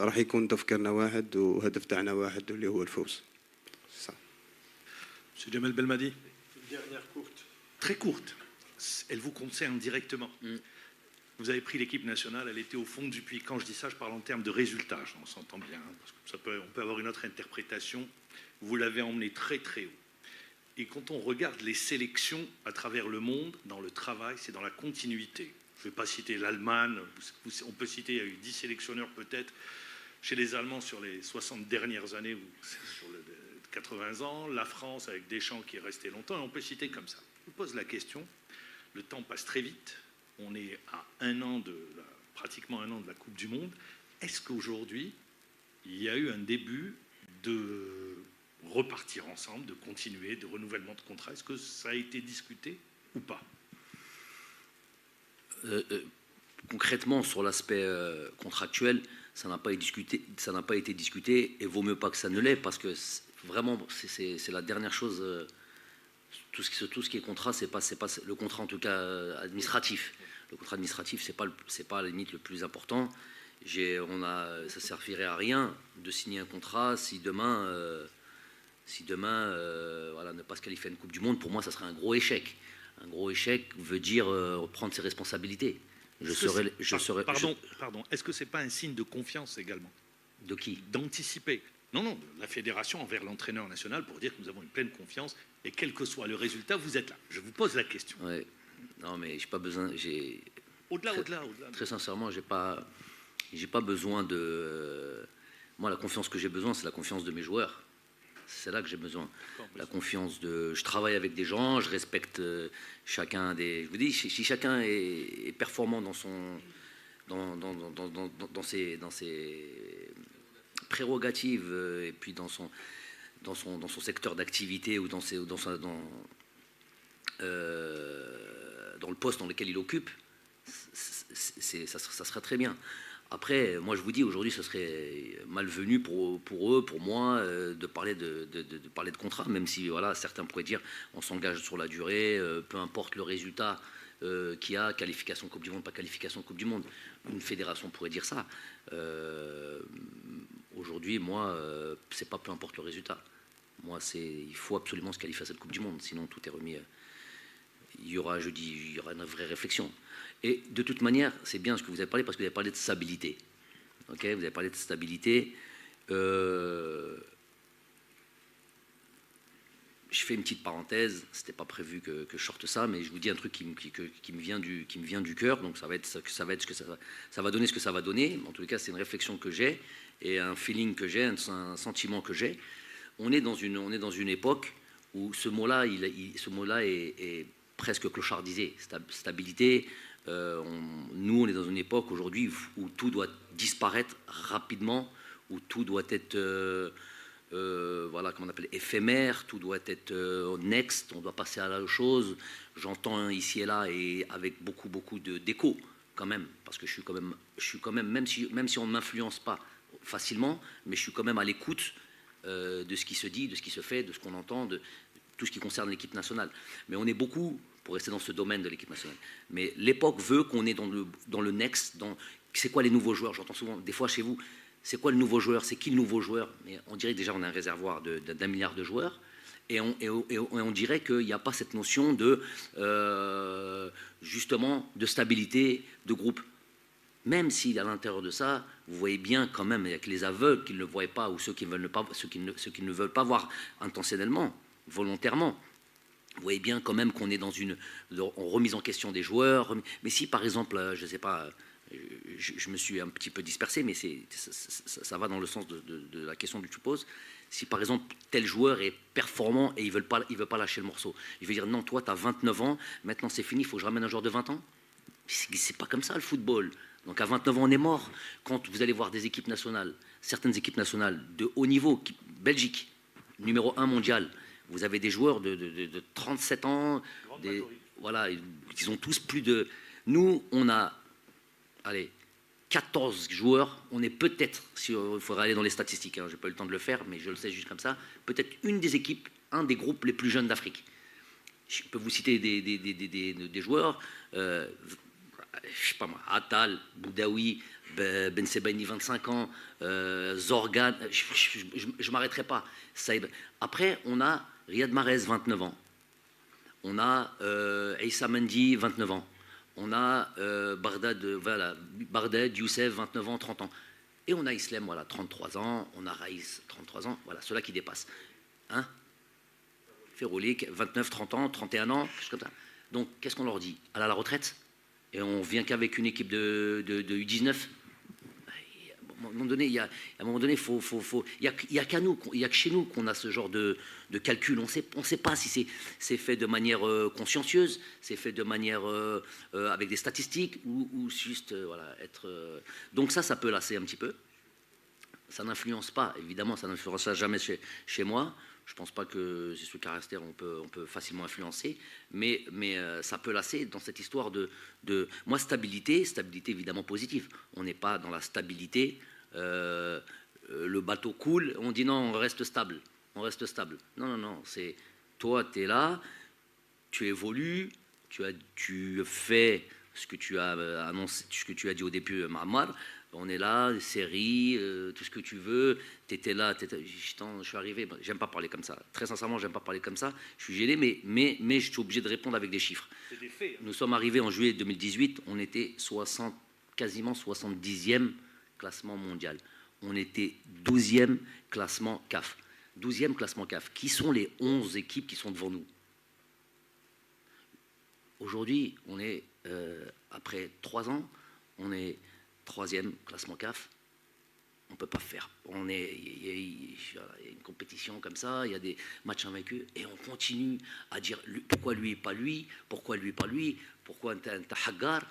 راح يكون تفكيرنا واحد وهدف تاعنا واحد اللي هو الفوز. Monsieur Jamel Belmadi. Une dernière courte. Très courte. Elle vous concerne directement. Vous avez pris l'équipe nationale, elle était au fond du puits. Quand je dis ça, je parle en termes de résultats, on s'entend bien, parce que on peut avoir une autre interprétation. Vous l'avez emmené très très haut. Et quand on regarde les sélections à travers le monde, dans le travail, c'est dans la continuité. Je ne vais pas citer l'Allemagne, on peut citer, il y a eu 10 sélectionneurs peut-être chez les Allemands sur les 60 dernières années, ou sur les 80 ans, la France avec Deschamps qui est resté longtemps, et on peut citer comme ça. Je vous pose la question, le temps passe très vite, on est à pratiquement un an de la Coupe du Monde. Est-ce qu'aujourd'hui, il y a eu un début de repartir ensemble, de continuer, de renouvellement de contrat? Est-ce que ça a été discuté ou pas? Concrètement, sur l'aspect contractuel, ça n'a pas été discuté, et vaut mieux pas que ça ne l'est, parce que vraiment, c'est la dernière chose. Tout ce qui est contrat, c'est pas le contrat en tout cas administratif. Le contrat administratif, c'est pas à la limite le plus important. Ça servirait à rien de signer un contrat si demain, voilà, ne pas se qualifier à une Coupe du Monde. Pour moi, ça serait un gros échec. Un gros échec veut dire prendre ses responsabilités. Pardon, est-ce que c'est pas un signe de confiance également? De qui? D'anticiper. Non, de la fédération envers l'entraîneur national pour dire que nous avons une pleine confiance et quel que soit le résultat, vous êtes là. Je vous pose la question. Ouais. Non, mais j'ai pas besoin. Au-delà. Très sincèrement, j'ai pas besoin de. Moi, la confiance que j'ai besoin, c'est la confiance de mes joueurs. C'est là que j'ai besoin. La confiance de. Je travaille avec des gens, je respecte chacun des. Je vous dis, si chacun est performant dans ses prérogatives et puis dans son secteur d'activité ou dans le poste dans lequel il occupe, ça sera très bien. Après, moi je vous dis, aujourd'hui, ce serait malvenu pour eux, pour moi, de parler de contrat, même si voilà, certains pourraient dire on s'engage sur la durée, peu importe le résultat qu'il y a, qualification Coupe du Monde, pas qualification Coupe du Monde. Une fédération pourrait dire ça. Aujourd'hui, moi, c'est pas peu importe le résultat. Moi, il faut absolument se qualifier à cette Coupe du Monde, sinon tout est remis. Il y aura une vraie réflexion. Et de toute manière, c'est bien ce que vous avez parlé, parce que vous avez parlé de stabilité. Ok, vous avez parlé de stabilité. Je fais une petite parenthèse. C'était pas prévu que je sorte ça, mais je vous dis un truc qui me vient du cœur. Donc ça va donner ce que ça va donner. En tous les cas, c'est une réflexion que j'ai et un feeling que j'ai, un sentiment que j'ai. On est dans une époque où ce mot-là est presque clochardisé. Stabilité. Nous, on est dans une époque aujourd'hui où tout doit disparaître rapidement, où tout doit être, voilà, comment on appelle, éphémère, tout doit être next, on doit passer à la chose. J'entends ici et là, et avec beaucoup d'écho quand même, parce que je suis quand même, même si on ne m'influence pas facilement, mais je suis quand même à l'écoute de ce qui se dit, de ce qui se fait, de ce qu'on entend, de tout ce qui concerne l'équipe nationale. Mais on est beaucoup, pour rester dans ce domaine de l'équipe nationale, mais l'époque veut qu'on est dans le next, c'est quoi les nouveaux joueurs? J'entends souvent, des fois chez vous, c'est quoi le nouveau joueur? C'est qui le nouveau joueur? Mais on dirait que déjà on a un réservoir d'1 milliard de joueurs, Et on dirait qu'il n'y a pas cette notion de, justement, de stabilité de groupe. Même si à l'intérieur de ça, vous voyez bien quand même, avec les aveugles qui ne le voient pas, ou ceux qui, ceux qui ne veulent pas voir intentionnellement, volontairement, vous voyez bien quand même qu'on est dans une remise en question des joueurs. Mais si par exemple, je ne sais pas, je me suis un petit peu dispersé, mais ça va dans le sens de la question que tu poses. Si par exemple tel joueur est performant et il ne veut pas lâcher le morceau, il veut dire non, toi tu as 29 ans, maintenant c'est fini, il faut que je ramène un joueur de 20 ans. C'est pas comme ça le football. Donc à 29 ans on est mort. Quand vous allez voir des équipes nationales, certaines équipes nationales de haut niveau, Belgique, numéro 1 mondial, vous avez des joueurs de 37 ans, voilà, ils ont tous plus de... Nous, on a, allez, 14 joueurs, on est peut-être, il faudra aller dans les statistiques, hein, je n'ai pas eu le temps de le faire, mais je le sais juste comme ça, peut-être une des équipes, un des groupes les plus jeunes d'Afrique. Je peux vous citer des joueurs, je sais pas moi, Attal, Boudaoui, Ben Sebaini, 25 ans, Zorgan, je ne m'arrêterai pas. Après, on a Riyad Mahrez, 29 ans. On a Issa Mendy, 29 ans. On a Barded, Youssef, 29 ans, 30 ans. Et on a Islem, voilà, 33 ans. On a Raïs, 33 ans. Voilà, ceux-là qui dépassent. Hein, Ferolik, 29, 30 ans, 31 ans, quelque chose comme ça. Donc, qu'est-ce qu'on leur dit? Aller à la retraite? Et on vient qu'avec une équipe de U19? À un moment donné, il y a que chez nous qu'on a ce genre de calcul. On sait pas si c'est fait de manière consciencieuse, c'est fait de manière avec des statistiques ou juste voilà être. Donc ça peut lasser un petit peu. Ça n'influence pas, évidemment, ça n'influencera jamais chez moi. Je ne pense pas que c'est ce caractère on peut facilement influencer, mais ça peut lasser dans cette histoire de moi, stabilité évidemment positive. On n'est pas dans la stabilité, le bateau coule, on dit non, on reste stable. Non, c'est toi, tu es là, tu évolues, tu fais ce que tu as annoncé, ce que tu as dit au début, Mahamar. On est là, série, tout ce que tu veux. Tu étais là, je suis arrivé. J'aime pas parler comme ça. Très sincèrement, j'aime pas parler comme ça. Je suis gêné, mais je suis obligé de répondre avec des chiffres. C'est des faits, hein. Nous sommes arrivés en juillet 2018. On était quasiment 70e classement mondial. On était 12e classement CAF. 12e classement CAF. Qui sont les 11 équipes qui sont devant nous? Aujourd'hui, on est, après 3 ans, on est 3e classement CAF. On ne peut pas faire. Il y a une compétition comme ça, il y a des matchs invaincus, et on continue à dire pourquoi lui et pas lui, pourquoi lui et pas lui, pourquoi t'as Haggar.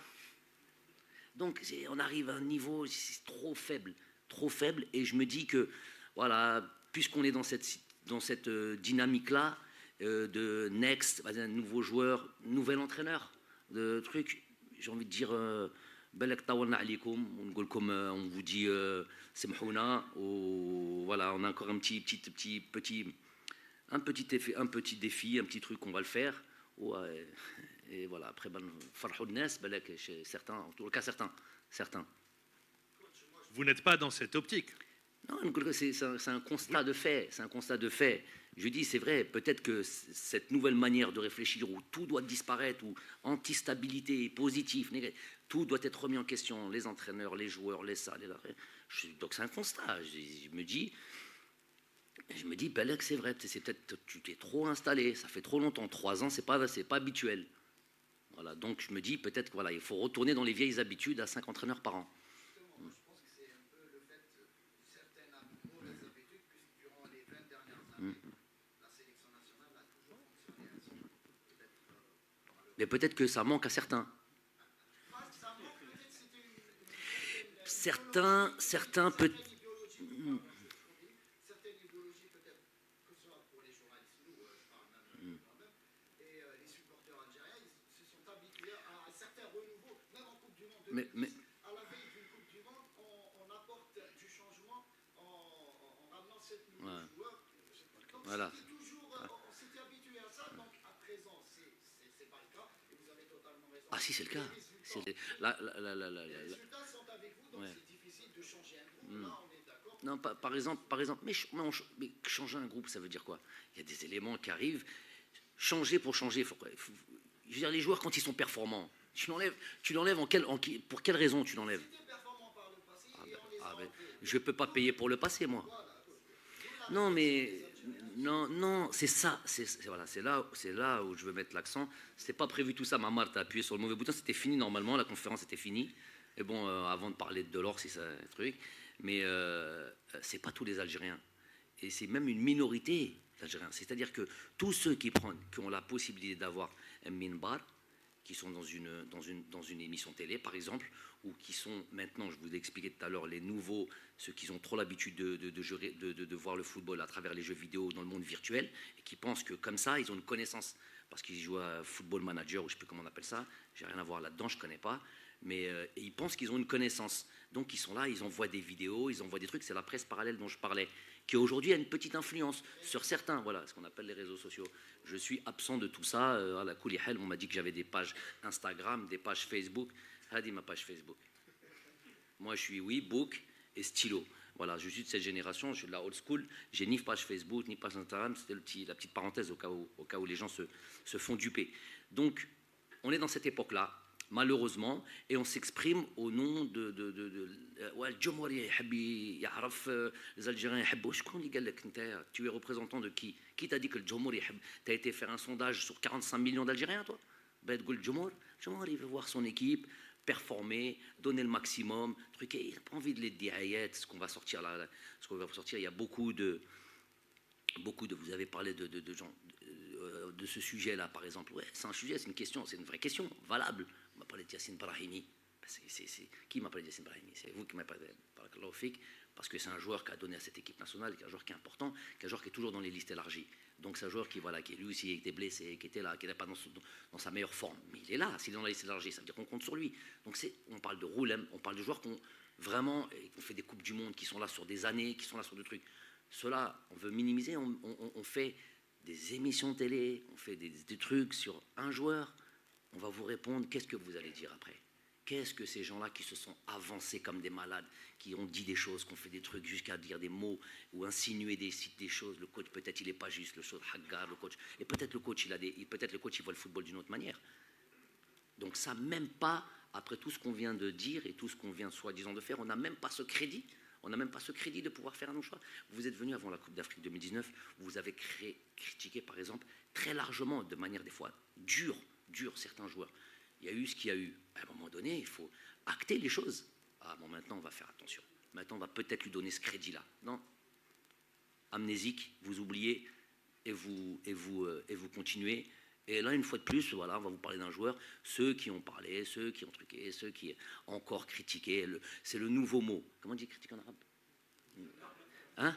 Donc on arrive à un niveau trop faible, et je me dis que, voilà, puisqu'on est dans cette dynamique-là, de next, un nouveau joueur, nouvel entraîneur, de trucs, j'ai envie de dire... بالك طولنا عليكم ونقول لكم on vous dit سمحونا voilà, on a encore un petit défi, un petit truc qu'on va le faire et voilà, après فرحوا الناس بالك certains, en tout cas certains. Vous n'êtes pas dans cette optique. Non, c'est un constat de fait. Je dis, c'est vrai, peut-être que cette nouvelle manière de réfléchir où tout doit disparaître, où anti-stabilité, positif, négatif, tout doit être remis en question, les entraîneurs, les joueurs, les salles. Donc c'est un constat. Je me dis, Belek, c'est vrai, c'est peut-être tu t'es trop installé, ça fait trop longtemps, 3 ans, c'est pas habituel. Voilà, donc je me dis peut-être voilà, il faut retourner dans les vieilles habitudes à 5 entraîneurs par an. Mais peut-être que ça manque à certains. Certains peut... Mais à la veille d'une Coupe du Monde, on apporte du changement en ramenant cette nouvelle joueur. Voilà. On s'était habitué à ça, donc à présent, c'est pas le cas. Et vous avez totalement raison. Ah si, c'est le cas. Les résultats sont avec vous, donc c'est difficile de changer un groupe. Là, on est d'accord. non, par exemple, mais changer un groupe, ça veut dire quoi? Il y a des éléments qui arrivent. Changer pour changer. Je veux dire, les joueurs, quand ils sont performants, tu l'enlèves pour quelle raison tu l'enlèves? Je ne peux pas payer pour le passé, moi. Non, mais non, c'est ça. Voilà, c'est là où je veux mettre l'accent. C'était pas prévu tout ça. Mamar, t'as appuyé sur le mauvais bouton. C'était fini normalement. La conférence était finie. Et bon, avant de parler de Delors, c'est ça un truc. Mais c'est pas tous les Algériens. Et c'est même une minorité d'Algériens. C'est-à-dire que tous ceux qui ont la possibilité d'avoir un minbar, qui sont dans une émission télé, par exemple, ou qui sont maintenant, je vous ai expliqué tout à l'heure, les nouveaux, ceux qui ont trop l'habitude de voir le football à travers les jeux vidéo dans le monde virtuel, et qui pensent que comme ça, ils ont une connaissance, parce qu'ils jouent à Football Manager, ou je ne sais plus comment on appelle ça, j'ai rien à voir là-dedans, je ne connais pas, mais et ils pensent qu'ils ont une connaissance. Donc ils sont là, ils envoient des vidéos, ils envoient des trucs, c'est la presse parallèle dont je parlais, qui aujourd'hui a une petite influence sur certains, voilà, ce qu'on appelle les réseaux sociaux. Je suis absent de tout ça, à la Koulihel, on m'a dit que j'avais des pages Instagram, des pages Facebook. Hadi ma page Facebook. Moi je suis oui, book et stylo. Voilà, je suis de cette génération, je suis de la old school, j'ai ni page Facebook, ni page Instagram, c'était la petite parenthèse au cas où les gens se font duper. Donc, on est dans cette époque-là, malheureusement, et on s'exprime au nom de les Algériens. Tu es représentant de qui? Qui t'a dit que le Djomour, tu as été faire un sondage sur 45 millions d'Algériens, toi? Ben, le Djomour, il veut voir son équipe performer, donner le maximum, truquer. Il n'a pas envie de les diayettes, ce qu'on va sortir là. Ce qu'on va sortir, il y a beaucoup de. Vous avez parlé de gens, de ce sujet-là, par exemple. Ouais, c'est un sujet, c'est une question, c'est une vraie question, valable. On m'a parlé de Yassine Brahimi. Qui m'a parlé de Yassine Brahimi? C'est vous qui m'avez parlé de Fik, parce que c'est un joueur qui a donné à cette équipe nationale, qui est un joueur qui est important, qui est un joueur qui est toujours dans les listes élargies. Donc c'est un joueur qui lui aussi était blessé, qui était là, qui n'était pas dans sa meilleure forme. Mais il est là, s'il est dans la liste élargie, ça veut dire qu'on compte sur lui. Donc on parle de Roulem, on parle de joueurs qui ont vraiment fait des Coupes du Monde, qui sont là sur des années, qui sont là sur des trucs. Cela, on veut minimiser, on fait des émissions télé, on fait des trucs sur un joueur, on va vous répondre, qu'est-ce que vous allez dire après? Qu'est-ce que ces gens-là qui se sont avancés comme des malades, qui ont dit des choses, qui ont fait des trucs jusqu'à dire des mots ou insinuer des choses, le coach peut-être il n'est pas juste, le chose Haggar, le coach, et peut-être le coach il voit le football d'une autre manière. Donc ça, même pas, après tout ce qu'on vient de dire et tout ce qu'on vient soi-disant de faire, on n'a même pas ce crédit. On n'a même pas ce crédit de pouvoir faire nos choix. Vous êtes venu avant la Coupe d'Afrique 2019, vous avez critiqué par exemple très largement, de manière des fois dure certains joueurs. Il y a eu ce qu'il y a eu. À un moment donné, il faut acter les choses. Ah bon, maintenant on va faire attention. Maintenant on va peut-être lui donner ce crédit-là. Non. Amnésique, vous oubliez et vous continuez. Et là, une fois de plus, voilà, on va vous parler d'un joueur. Ceux qui ont parlé, ceux qui ont truqué, ceux qui ont encore critiqué. C'est le nouveau mot. Comment on dit critique en arabe? Hein?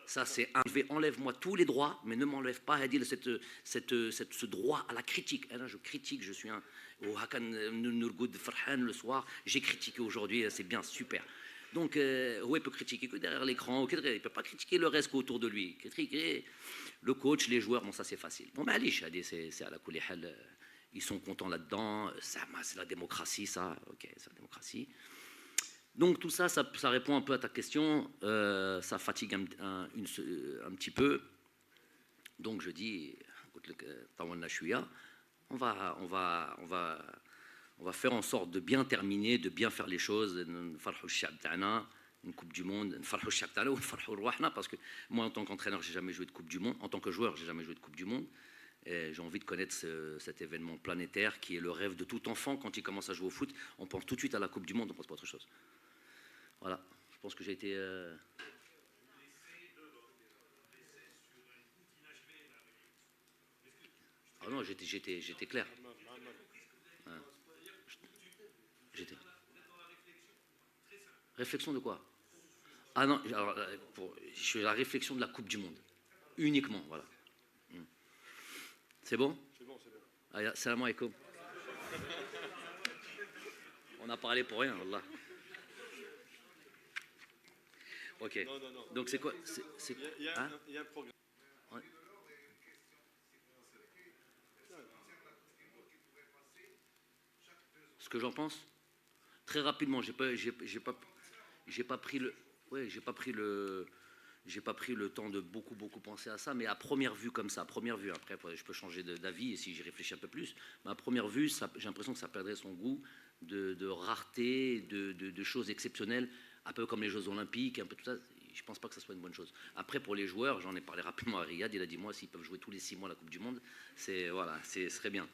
Ça, c'est enlève-moi tous les droits, mais ne m'enlève pas ce droit à la critique. Et là, je critique, je suis un. Au Hakan Nurgoud Farhan le soir, j'ai critiqué aujourd'hui, c'est bien, super. Donc, il peut critiquer que derrière l'écran, il ne peut pas critiquer le reste autour de lui. Critiquer le coach, les joueurs, bon, ça c'est facile. Bon, mais allez, c'est à la Koulihel, ils sont contents là-dedans, c'est la démocratie, ça, ok, c'est la démocratie. Donc tout ça, ça répond un peu à ta question, ça fatigue un petit peu. Donc je dis, on va faire en sorte de bien terminer, de bien faire les choses, une Coupe du Monde, parce que moi en tant qu'entraîneur, j'ai jamais joué de Coupe du Monde, en tant que joueur, j'ai jamais joué de Coupe du Monde. J'ai envie de connaître cet événement planétaire qui est le rêve de tout enfant. Quand il commence à jouer au foot, on pense tout de suite à la Coupe du Monde, on ne pense pas à autre chose. Voilà, je pense que j'ai été... Ah non, j'étais clair. Ouais. J'étais... Réflexion de quoi? Ah non, alors, je suis la réflexion de la Coupe du Monde. Uniquement, voilà. C'est bon? C'est bon, c'est bon. Allez, salam alaikum. On a parlé pour rien, Allah. Ok. Non. Donc c'est quoi? Il y a un programme. Ouais. Ce que j'en pense? Très rapidement, j'ai pas pris le... ouais, j'ai pas pris le temps de beaucoup penser à ça, mais à première vue comme ça, à première vue, après je peux changer d'avis et si j'y réfléchis un peu plus, mais à première vue, j'ai l'impression que ça perdrait son goût de rareté, de choses exceptionnelles, un peu comme les Jeux Olympiques, un peu tout ça. Je pense pas que ça soit une bonne chose. Après, pour les joueurs, j'en ai parlé rapidement à Riyad, il a dit, moi, s'ils peuvent jouer tous les 6 mois la Coupe du Monde, voilà, ce serait bien.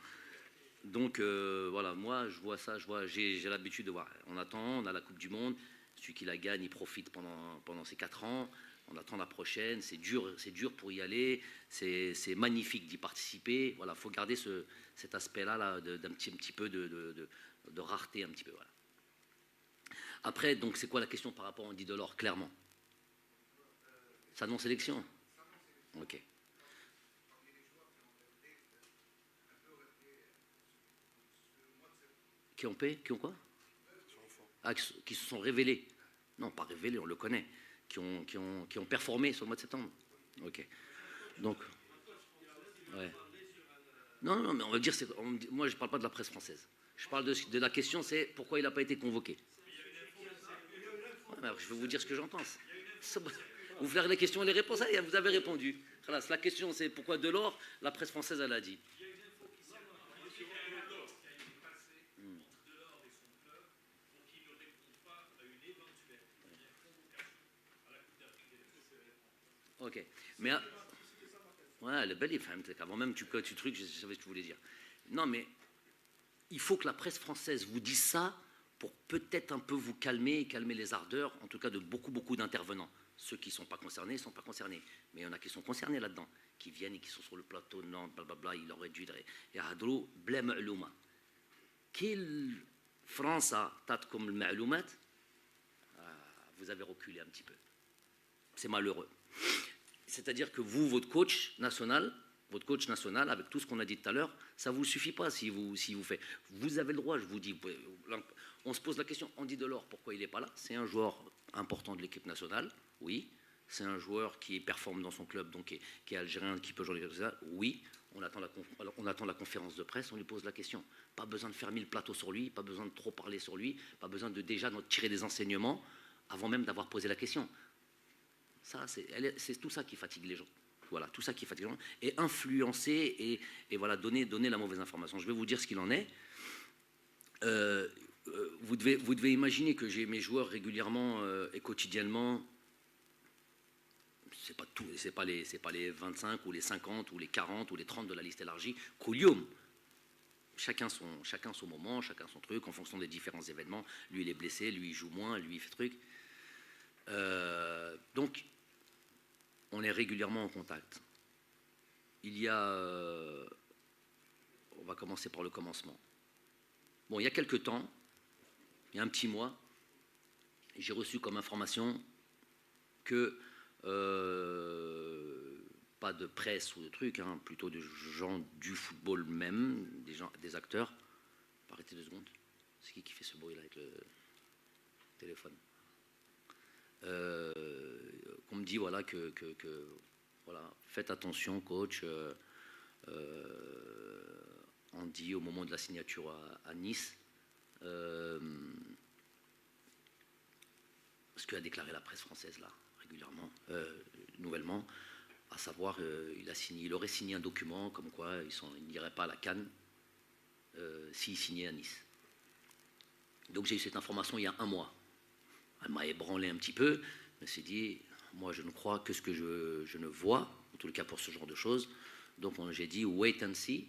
Donc voilà, moi je vois ça, j'ai l'habitude de voir. On attend, on a la Coupe du Monde, celui qui la gagne, il profite pendant ces 4 ans. On attend la prochaine, c'est dur pour y aller, c'est magnifique d'y participer. Voilà, faut garder cet aspect-là d'un petit peu de rareté un petit peu. Voilà. Après, donc c'est quoi la question par rapport à Andy Delors, clairement? Sa non-sélection. Ok. Qui ont quoi? Qui se sont révélés. Non, pas révélés, on le connaît. Qui ont performé sur le mois de septembre. Ok. Donc, ouais. Non, mais on va dire, moi je ne parle pas de la presse française. Je parle de la question, c'est pourquoi il n'a pas été convoqué. Ouais, je vais vous dire ce que j'en pense. Vous faire les questions et les réponses, vous avez répondu. La question c'est pourquoi Delors, la presse française elle a dit. Ok, mais ouais, le bel avant même tu trucs, je savais ce que tu voulais dire. Non, mais il faut que la presse française vous dise ça pour peut-être un peu vous calmer et calmer les ardeurs, en tout cas de beaucoup d'intervenants. Ceux qui ne sont pas concernés ne sont pas concernés, mais il y en a qui sont concernés là-dedans, qui viennent et qui sont sur le plateau, non, blablabla, il aurait dû يهضروا بلا معلومة. Quelle France a tatkom le معلومات, vous avez reculé un petit peu. C'est malheureux. C'est-à-dire que vous, votre coach national, avec tout ce qu'on a dit tout à l'heure, ça ne vous suffit pas si vous faites. Vous avez le droit, je vous dis. On se pose la question, Andy Delors, pourquoi il n'est pas là? C'est un joueur important de l'équipe nationale, oui. C'est un joueur qui performe dans son club, donc qui est algérien, qui peut jouer les ça, oui. On attend la conférence de presse, on lui pose la question. Pas besoin de faire 1000 plateaux sur lui, pas besoin de trop parler sur lui, pas besoin de déjà tirer des enseignements avant même d'avoir posé la question. Ça, c'est tout ça qui fatigue les gens. Voilà, tout ça qui fatigue les gens. Et influencer et voilà, donner la mauvaise information. Je vais vous dire ce qu'il en est. Vous devez imaginer que j'ai mes joueurs régulièrement et quotidiennement. C'est pas tout, c'est pas les 25 ou les 50 ou les 40 ou les 30 de la liste élargie. Koulium. Chacun son moment, chacun son truc, en fonction des différents événements. Lui, il est blessé, lui, il joue moins, lui, il fait truc. Donc, on est régulièrement en contact. Il y a... on va commencer par le commencement. Bon, il y a quelques temps, il y a un petit mois, j'ai reçu comme information que... pas de presse ou de trucs, hein, plutôt de gens du football même, des acteurs. Arrêtez 2 secondes. C'est qui fait ce bruit-là avec le téléphone? Qu'on me dit voilà que voilà, faites attention coach, on dit au moment de la signature à Nice, ce qu'a déclaré la presse française là régulièrement, nouvellement, à savoir il aurait signé un document comme quoi il n'irait pas à la CAN s'il signait à Nice. Donc j'ai eu cette information il y a 1 mois. Elle m'a ébranlé un petit peu. Je me suis dit, moi je ne crois que ce que je ne vois, en tout cas pour ce genre de choses. Donc j'ai dit, wait and see,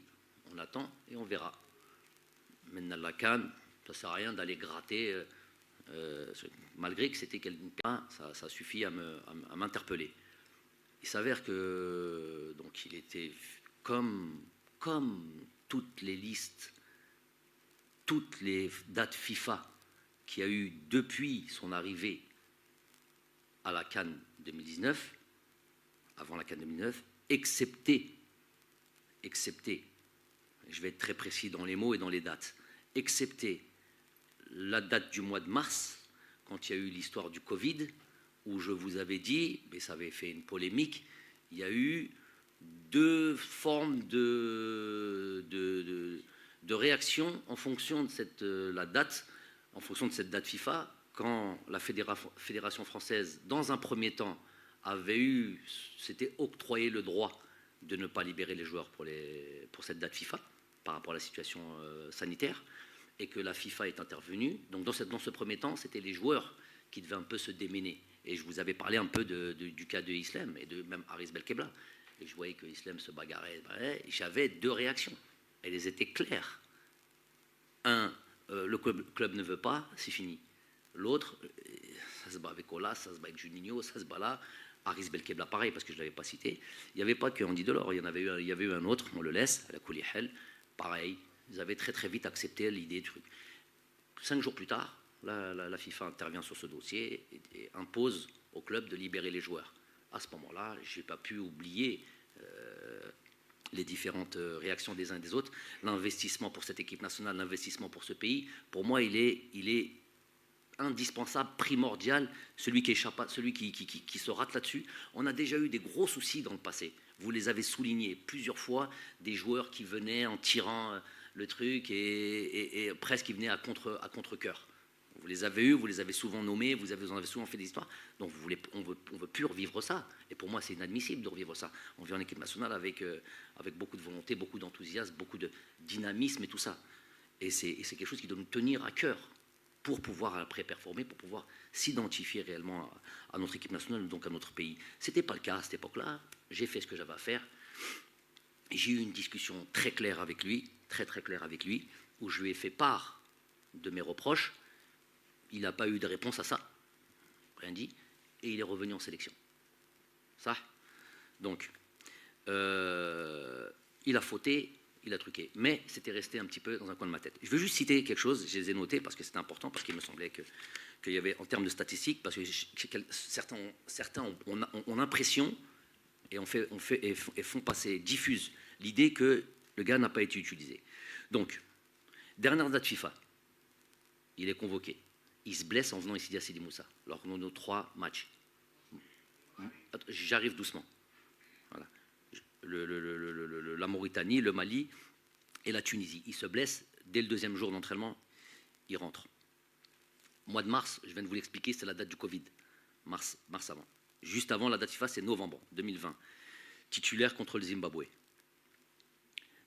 on attend et on verra. Maintenant la CAN, ça ne sert à rien d'aller gratter, malgré que c'était quelqu'un, ça suffit à m'interpeller. Il s'avère que donc il était comme toutes les listes, toutes les dates FIFA qu'il y a eu depuis son arrivée à la CAN 2019, avant la CAN 2019, excepté, je vais être très précis dans les mots et dans les dates, excepté la date du mois de mars, quand il y a eu l'histoire du Covid, où je vous avais dit, mais ça avait fait une polémique, il y a eu 2 formes de réaction en fonction de la date, en fonction de cette date FIFA, quand la fédération française, dans un premier temps, s'était octroyé le droit de ne pas libérer les joueurs pour cette date FIFA, par rapport à la situation sanitaire, et que la FIFA est intervenue. Donc dans ce premier temps, c'était les joueurs qui devaient un peu se démener. Et je vous avais parlé un peu du cas de Islam et de même Haris Belkebla. Et je voyais que Islam se bagarrait. J'avais deux réactions. Elles étaient claires. Un, le club ne veut pas, c'est fini. L'autre, ça se bat avec Olas, ça se bat avec Juninho, ça se bat là. Haris Belkebla, pareil, parce que je ne l'avais pas cité. Il n'y avait pas que Andy Delors, il y avait eu un autre, on le laisse, à la Koulihel, pareil. Ils avaient très très vite accepté l'idée du truc. 5 jours plus tard, la FIFA intervient sur ce dossier et impose au club de libérer les joueurs. À ce moment-là, je n'ai pas pu oublier les différentes réactions des uns et des autres. L'investissement pour cette équipe nationale, l'investissement pour ce pays, pour moi, il est indispensable, primordial, celui qui se rate là-dessus. On a déjà eu des gros soucis dans le passé. Vous les avez soulignés plusieurs fois, des joueurs qui venaient en tirant le truc et presque ils venaient à contre-cœur. Vous les avez eus, vous les avez souvent nommés, vous en avez souvent fait des histoires. Donc on veut plus revivre ça. Et pour moi, c'est inadmissible de revivre ça. On vit en équipe nationale avec beaucoup de volonté, beaucoup d'enthousiasme, beaucoup de dynamisme et tout ça. Et c'est quelque chose qui doit nous tenir à cœur pour pouvoir après performer, pour pouvoir s'identifier réellement à notre équipe nationale, donc à notre pays. Ce n'était pas le cas à cette époque-là. J'ai fait ce que j'avais à faire. J'ai eu une discussion très claire avec lui, très claire avec lui, où je lui ai fait part de mes reproches. Il n'a pas eu de réponse à ça, rien dit, et il est revenu en sélection. Ça. Donc, il a fauté, il a truqué, mais c'était resté un petit peu dans un coin de ma tête. Je veux juste citer quelque chose, je les ai notés parce que c'était important, parce qu'il me semblait qu'il y avait, en termes de statistiques, parce que certains ont l'impression et font passer, diffusent l'idée que le gars n'a pas été utilisé. Donc, dernière date FIFA, il est convoqué. Il se blesse en venant ici à Sidi Moussa, lors de nos 3 matchs. J'arrive doucement. Voilà. La Mauritanie, le Mali et la Tunisie. Il se blesse dès le 2e jour d'entraînement, il rentre. Mois de mars, je viens de vous l'expliquer, c'est la date du Covid. Mars avant. Juste avant, la date FIFA, c'est novembre 2020. Titulaire contre le Zimbabwe.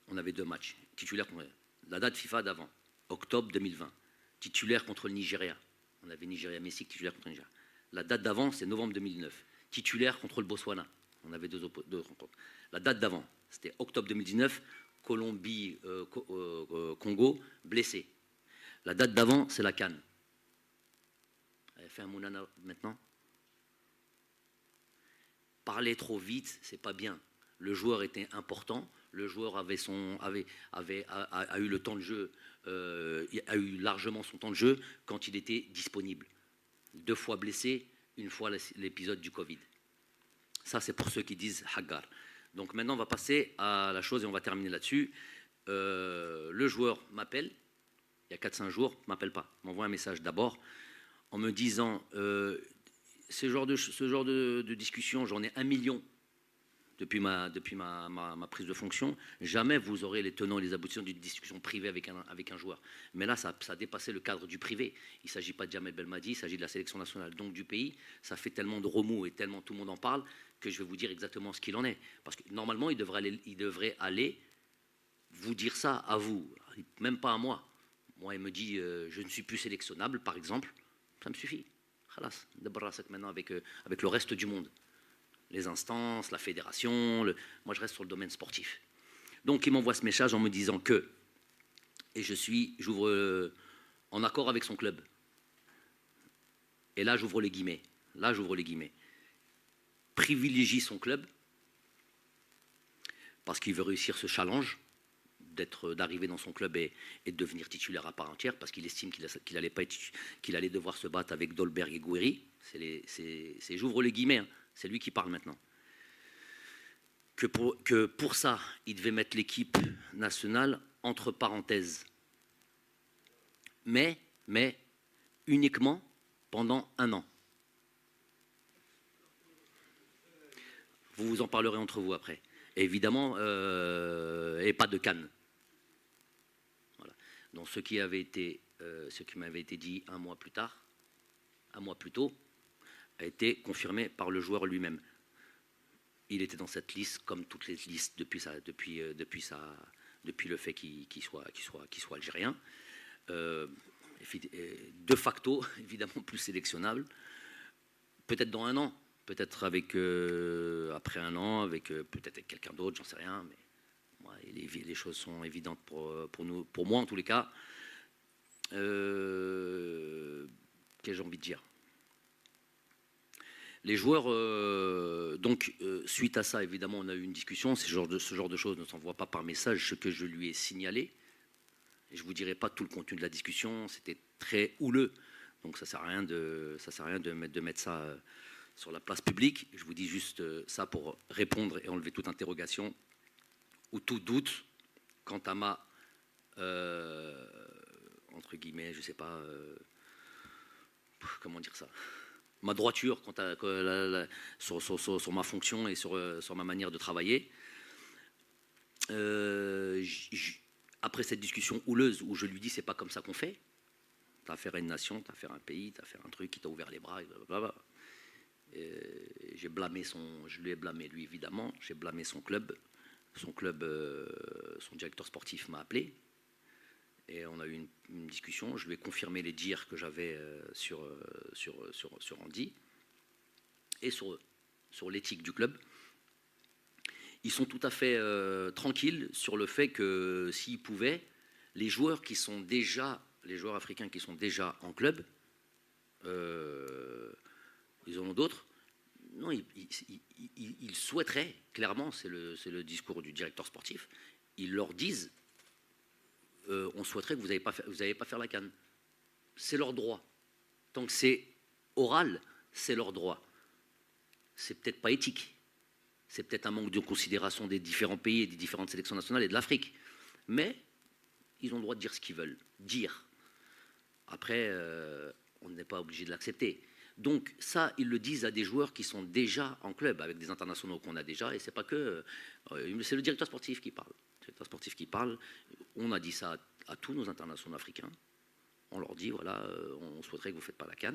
On avait 2 matchs. Titulaire contre la date FIFA d'avant, octobre 2020. Titulaire contre le Nigeria. On avait Nigeria-Mexique, titulaire contre le Nigeria. La date d'avant, c'est novembre 2019. Titulaire contre le Botswana. On avait deux rencontres. La date d'avant, c'était octobre 2019, Colombie-Congo, blessé. La date d'avant, c'est la CAN. Elle fait un mounana maintenant. Parler trop vite, c'est pas bien. Le joueur était important. Le joueur a eu le temps de jeu, a eu largement son temps de jeu quand il était disponible. 2 fois blessé, 1 fois l'épisode du Covid. Ça, c'est pour ceux qui disent Hagar. Donc maintenant, on va passer à la chose et on va terminer là-dessus. Le joueur m'appelle, il y a 4-5 jours, m'appelle pas, m'envoie un message d'abord en me disant ce genre de discussion, j'en ai 1 million depuis ma prise de fonction. Jamais vous aurez les tenants et les aboutissants d'une discussion privée avec un joueur. Mais là, ça a dépassé le cadre du privé. Il ne s'agit pas de Jamel Belmadi, il s'agit de la sélection nationale, donc du pays. Ça fait tellement de remous et tellement tout le monde en parle que je vais vous dire exactement ce qu'il en est. Parce que normalement, il devrait aller vous dire ça à vous, même pas à moi. Moi, il me dit je ne suis plus sélectionnable, par exemple. Ça me suffit. Khalas, maintenant avec le reste du monde. Les instances, la fédération, moi je reste sur le domaine sportif. Donc il m'envoie ce message en me disant que, et j'ouvre en accord avec son club. Et là j'ouvre les guillemets, privilégie son club, parce qu'il veut réussir ce challenge, d'arriver dans son club et de devenir titulaire à part entière, parce qu'il estime qu'il allait devoir se battre avec Dolberg et Gouiri. J'ouvre les guillemets, hein. C'est lui qui parle maintenant. Que pour ça, il devait mettre l'équipe nationale entre parenthèses. Mais uniquement pendant 1 an. Vous vous en parlerez entre vous après. Et évidemment, et pas de Cannes. Voilà. Donc ce qui m'avait été dit 1 mois plus tard, un mois plus tôt, a été confirmé par le joueur lui-même. Il était dans cette liste, comme toutes les listes depuis le fait qu'il soit algérien. De facto, évidemment plus sélectionnable. Peut-être dans un an, peut-être après un an, peut-être avec quelqu'un d'autre, j'en sais rien. Mais les choses sont évidentes pour moi en tous les cas. Qu'est-ce que j'ai envie de dire? Les joueurs, suite à ça, évidemment, on a eu une discussion. Ce genre de choses ne s'envoie pas par message, ce que je lui ai signalé. Et je ne vous dirai pas tout le contenu de la discussion, c'était très houleux. Donc ça ne sert à rien de mettre ça sur la place publique. Je vous dis juste ça pour répondre et enlever toute interrogation ou tout doute quant à ma, entre guillemets, je ne sais pas, comment dire ça, ma droiture sur ma fonction et sur ma manière de travailler. Après cette discussion houleuse où je lui dis c'est pas comme ça qu'on fait, t'as affaire à une nation, t'as affaire à un pays, t'as affaire à un truc qui t'a ouvert les bras, blablabla. Je lui ai blâmé lui évidemment, j'ai blâmé son club, son directeur sportif m'a appelé et on a eu une discussion. Je lui ai confirmé les dires que j'avais sur Andy et sur l'éthique du club. Ils sont tout à fait tranquilles sur le fait que s'ils pouvaient, les joueurs africains qui sont déjà en club, ils en ont d'autres. Non, ils souhaiteraient, clairement, c'est le discours du directeur sportif, ils leur disent on souhaiterait que vous n'allez pas faire la CAN. C'est leur droit. Tant que c'est oral, c'est leur droit. C'est peut-être pas éthique. C'est peut-être un manque de considération des différents pays et des différentes sélections nationales et de l'Afrique. Mais ils ont le droit de dire ce qu'ils veulent dire. Après, on n'est pas obligé de l'accepter. Donc ça, ils le disent à des joueurs qui sont déjà en club, avec des internationaux qu'on a déjà, et c'est pas que... c'est le directeur sportif qui parle. On a dit ça à tous nos internationaux africains. On leur dit, voilà, on souhaiterait que vous ne faites pas la CAN,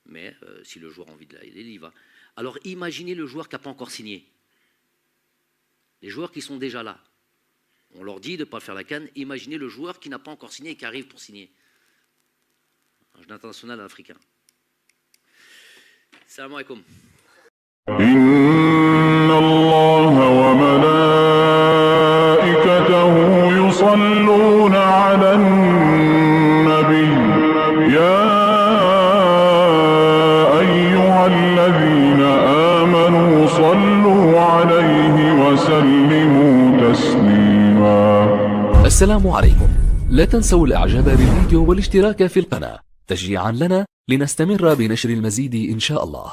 mais si le joueur a envie de l'aller, il y va. Alors imaginez le joueur qui n'a pas encore signé. Les joueurs qui sont déjà là. On leur dit de ne pas faire la CAN. Imaginez le joueur qui n'a pas encore signé et qui arrive pour signer. Un jeu international africain. Salam alaikum. Inna Allah wa malaikatahu yusalluna ala an-nabi ya ayyuhalladhina amanu sallu alayhi wa sallimu taslima. السلام عليكم. لا تنسوا الاعجاب بالفيديو والاشتراك في القناة تشجيعا لنا لنستمر بنشر المزيد إن شاء الله.